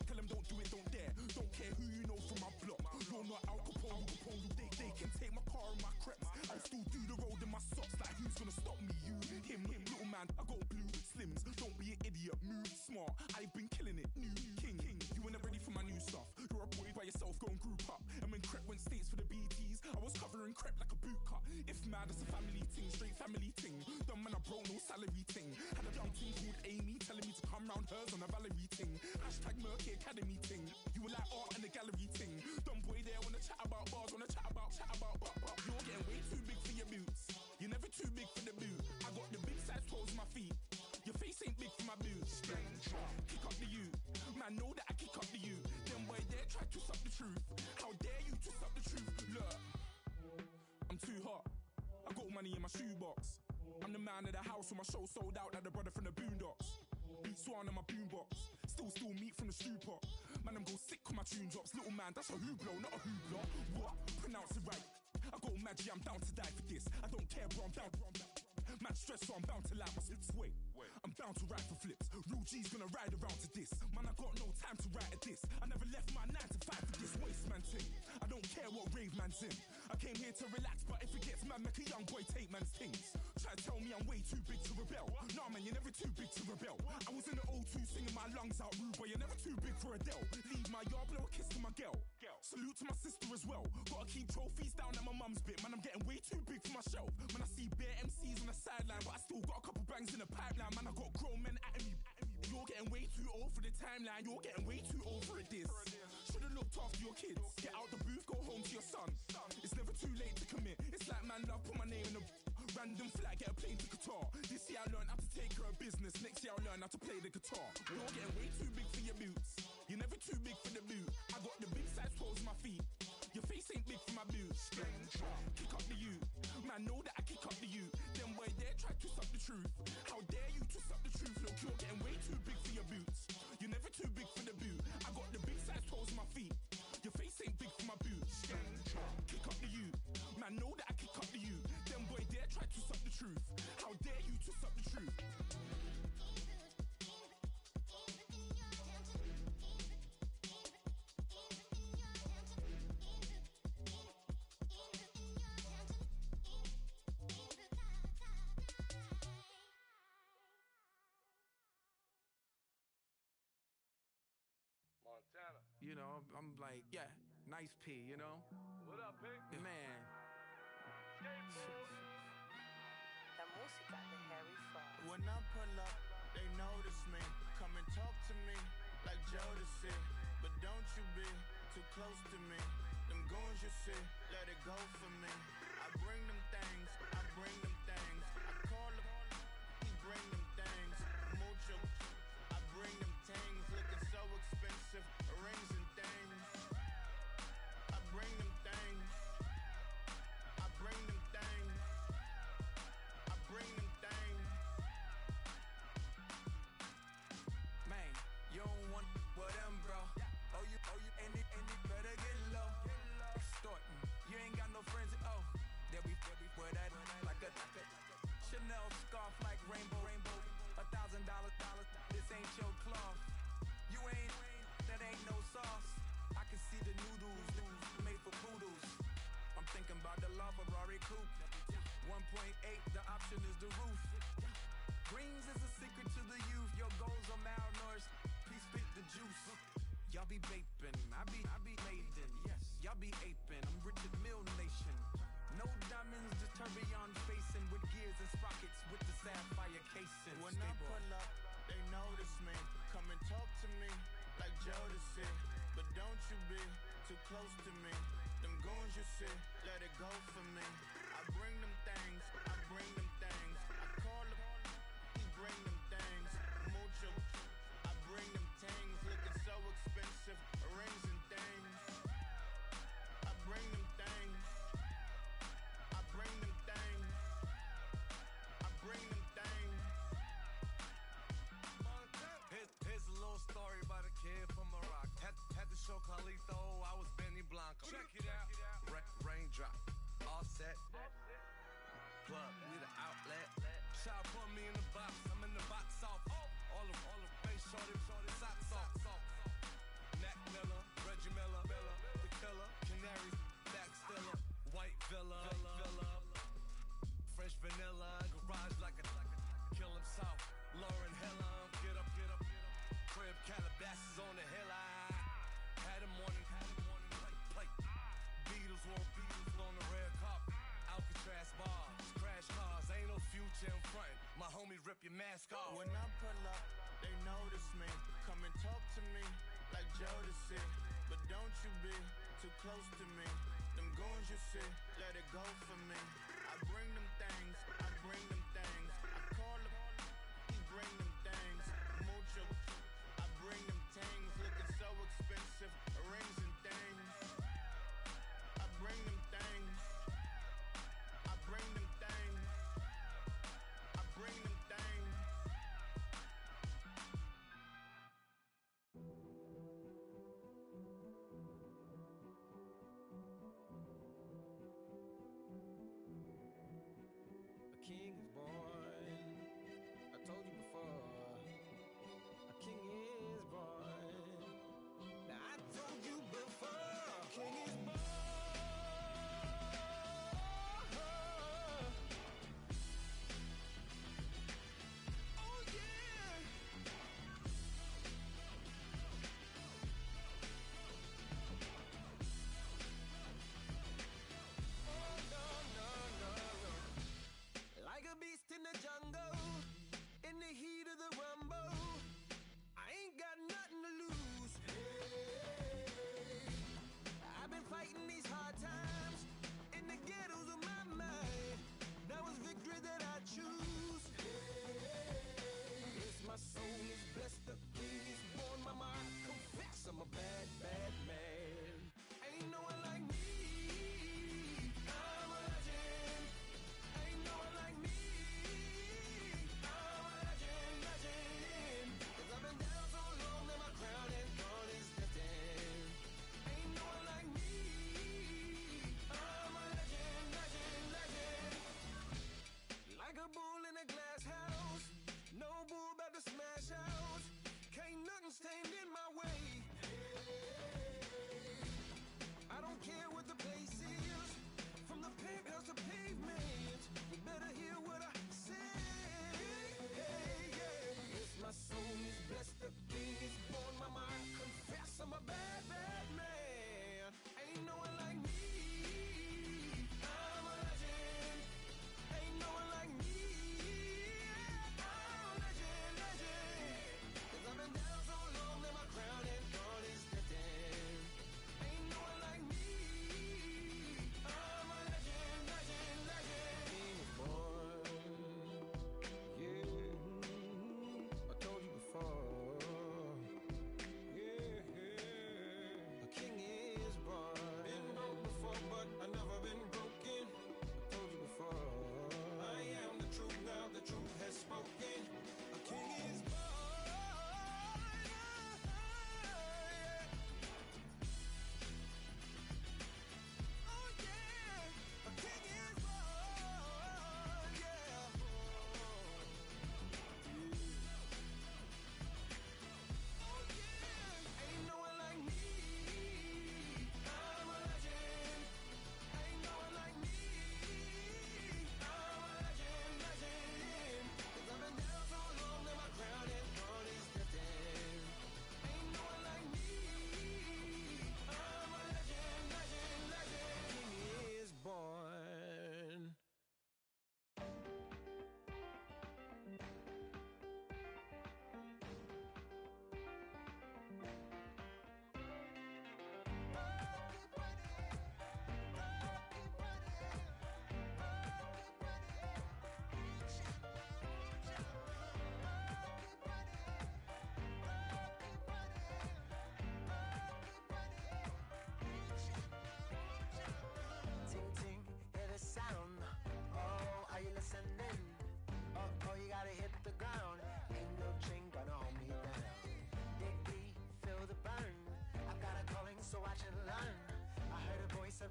Tell them don't do it, don't dare. Don't care who you know from my block. You're not Al Capone, they can take my car and my creps. I'll still do the road in my socks. Like who's gonna stop me? You, him, little man. I got blue slims. Don't be an idiot, move smart. I've been killing it, new king. You weren't ready for my new stuff. You're a boy by yourself, go and group up. And when Crep went states for the BTs, I was covering Crep like a boot cut. If mad, it's a family thing, straight family thing. Dumb man, I broke no salary thing. Had a young thing called Amy telling me to come round hers on a Valerie thing. Hashtag Murky Academy thing. You were like art and the gallery thing. Dumb boy there wanna chat about bars, wanna chat about. You're getting way too big for your boots. You're never too big for the boot. I got the big size toes on my feet. Your face ain't big for my boots. Kick up the you. Man, Man, know that I kick up the you. Them boy there try to suck the truth. How dare you to suck the truth? Look, I'm too hot. I got money in my shoebox. I'm the man of the house with my show sold out like the brother from the Boondocks. Beat Swan on my boombox. Still meat from the stew pot. Man, I'm go sick when my tune drops. Little man, that's a hooplo, not a hoopla. What? Pronounce it right. I got magic, I'm down to die for this. I don't care, bro, I'm down. Man, stress, so I'm bound to lie my slips. Wait, I'm bound to ride for flips. Real G's gonna ride around to this. Man, I got no time to write at this. I never left my 9 to 5 for this waste man thing. I don't care what rave man's in. I came here to relax, but if it gets mad, make a young boy take man's things. Try to tell me I'm way too big to rebel. Nah, man, you're never too big to rebel. I was in the O2 singing my lungs out, rude, but you're never too big for Adele. Leave my yard, blow a kiss to my girl. Salute to my sister as well. Gotta keep trophies down at my mum's bit. Man, I'm getting way too big for myself. Man, I see bare MCs on the sideline, but I still got a couple bangs in the pipeline. Man, I got grown men at me. You're getting way too old for the timeline. You're getting way too old for a diss. Should've looked after your kids. Get out the booth, go home to your son. It's never too late to commit. It's like man love, put my name in a random flat, get a plane to Qatar. This year I learned how to take care of business. Next year I'll learn how to play the guitar. You're getting way too big for your boots. You're never too big for the boot. I got the big size toes on my feet. Your face ain't big for my boots. Kick up the you. Man, know that I kick up the you. Them boy there try to suck the truth. How dare you to suck the truth? Look, you're getting way too big for your boots. You're never too big for the boot. I got the big size toes on my feet. Your face ain't big for my boots. Kick up the you. Man, know that I kick up the you. Them boy there try to suck the truth. How dare you to suck the truth? Montana. You know, I'm like, yeah, nice P, you know? What up, Pink? Man. La música de Harry Fraud. When I pull up, they notice me. Come and talk to me like Jodeci. But don't you be too close to me. Them goons you see, let it go for me. I bring them things, I bring them things. I call them, bring them things. Mucho, I bring them things. Looking so expensive, rings and things. I bring them things. I bring them things. I bring them things. Man, you don't want with them, bro. Oh, you, and it better get low. Extorting, you ain't got no friends. Oh, they'll be with that like a Chanel scarf like rainbow. $1,000, this ain't your cloth. You ain't, that ain't no sauce. I can see the noodles made for poodles. I'm thinking about the law Ferrari coupe. 1.8, the option is the roof. Greens is a secret to the youth. Your goals are malnourished. Please spit the juice. Y'all be vaping, I be maiden. Yes, y'all be aping. I'm Richard Mill Nation. No diamonds, just tourbillon facing with gears and sprockets with the sapphire casing. When I pull up, they notice me. Come and talk to me like Jodeci. But don't you be too close to me. Them goons you see, let it go for me. I bring them things, I bring them things. I call them, bring them things. Mucho, I bring them things. Looking so expensive, rings and things. I bring them things. I bring them things. I bring them things. Here's a little story about a kid from Morocco. Had to show Carlito I was Benny Blanco. Check it out. Raindrop, all set. Plug, we the outlet. Shot put me in the box. I'm in the box off. All the face shorty, socks off. Mac Miller, Reggie Miller, the killer, Canary, back stiller, white villa, fresh vanilla, garage like a kill him south. Lauren Hiller, get up. Crib Calabasas on the hill. I had him morning, plate. Beatles on the red carpet. Alcatraz bars, crash cars, ain't no future in front. My homie rip your mask off. When I pull up, they notice me. Come and talk to me like Jodeci. But don't you be too close to me. Them goons you see, let it go for me. I bring them things, I bring them things. I call them, bring them things. Mucho, I bring them things.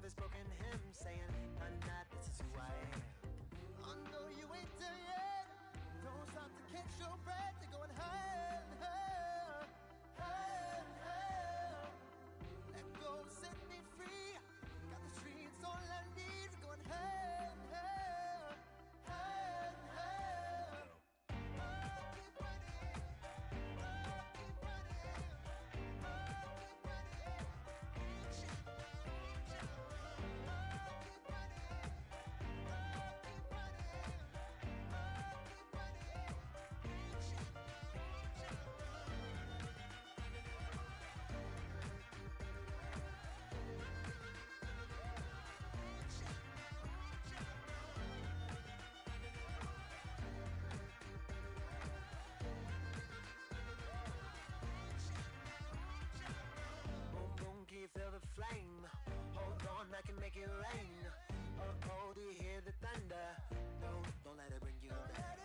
this broken hymn saying, nah, this is who I am. I know you ain't there yet. Don't stop to catch your breath. They're going higher and higher, higher and higher. Let go, set me free. Got the streets all I need. They're going higher and higher, higher and higher. Keep running, keep running, keep Boom, boom, can you feel the flame? Hold on, I can make it rain. Oh, do you hear the thunder? Don't let it bring you down.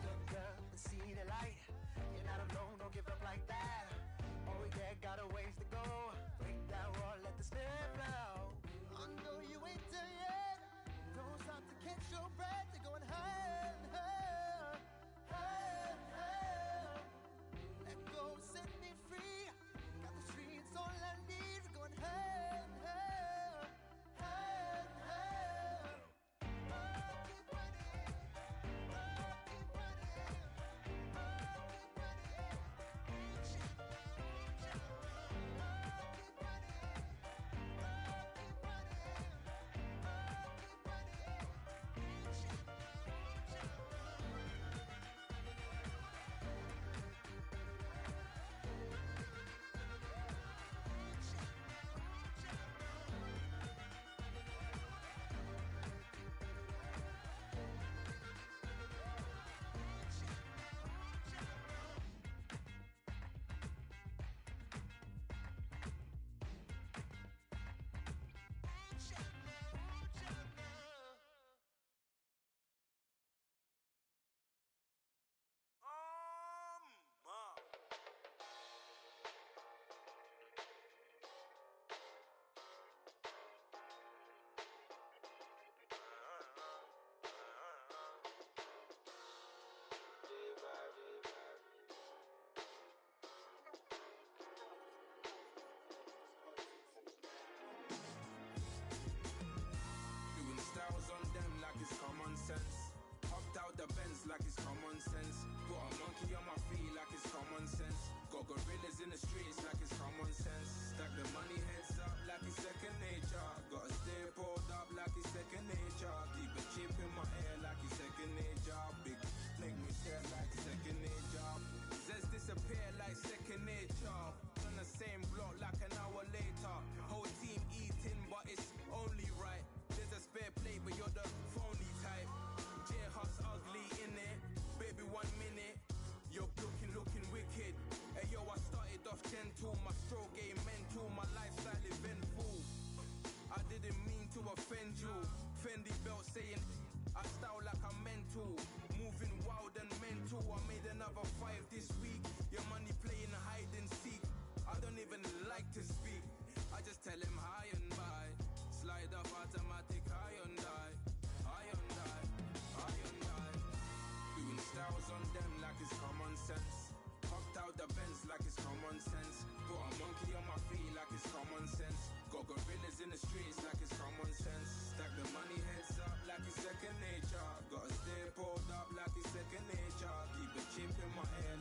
Look up and see the light. You're not alone, don't give up like that. Oh yeah, got a ways to go. Break that wall, let the spirit flow. I know you ain't there yet. Don't stop to catch your breath. They're going higher and higher, higher and higher. Let go, set me free. Got the streets all I need. They're going higher and higher, higher and higher. Keep running, keep running, keep Doing styles on them like it's common sense. Hopped out the Benz like it's common sense. Got a monkey on my feet like it's common sense. Got gorillas in the streets like it's common sense. Stack the money heads up like it's second nature. Gotta stay pulled up like it's second nature. Keep a chip in my ear like it's second nature. Big make me stare like second nature. Zest disappear like second nature. On the same block like an hour later. Whole team eating but it's only right. There's a spare plate but you're the phony type. J-Hus ugly in it. Baby 1 minute. You're looking wicked. Hey yo, I started off gentle. My stroke game mental. My lifestyle eventful. I didn't mean to offend you. Fendi belt saying I style like I'm mental. Moving wild and mental. I made another 5 this week. Your money playing hide and seek. I don't even like to speak. I just tell him hi and bye. Slide up automatic high and die. High and die. High and die. Doing styles on them like it's common sense. Hopped out the Benz like it's common sense. Got a monkey on my feet like it's common sense. Got gorillas in the streets like it's common sense. Stack the money heads up like it's second nature. Gotta stay pulled up like it's second nature. Keep a chip in my ear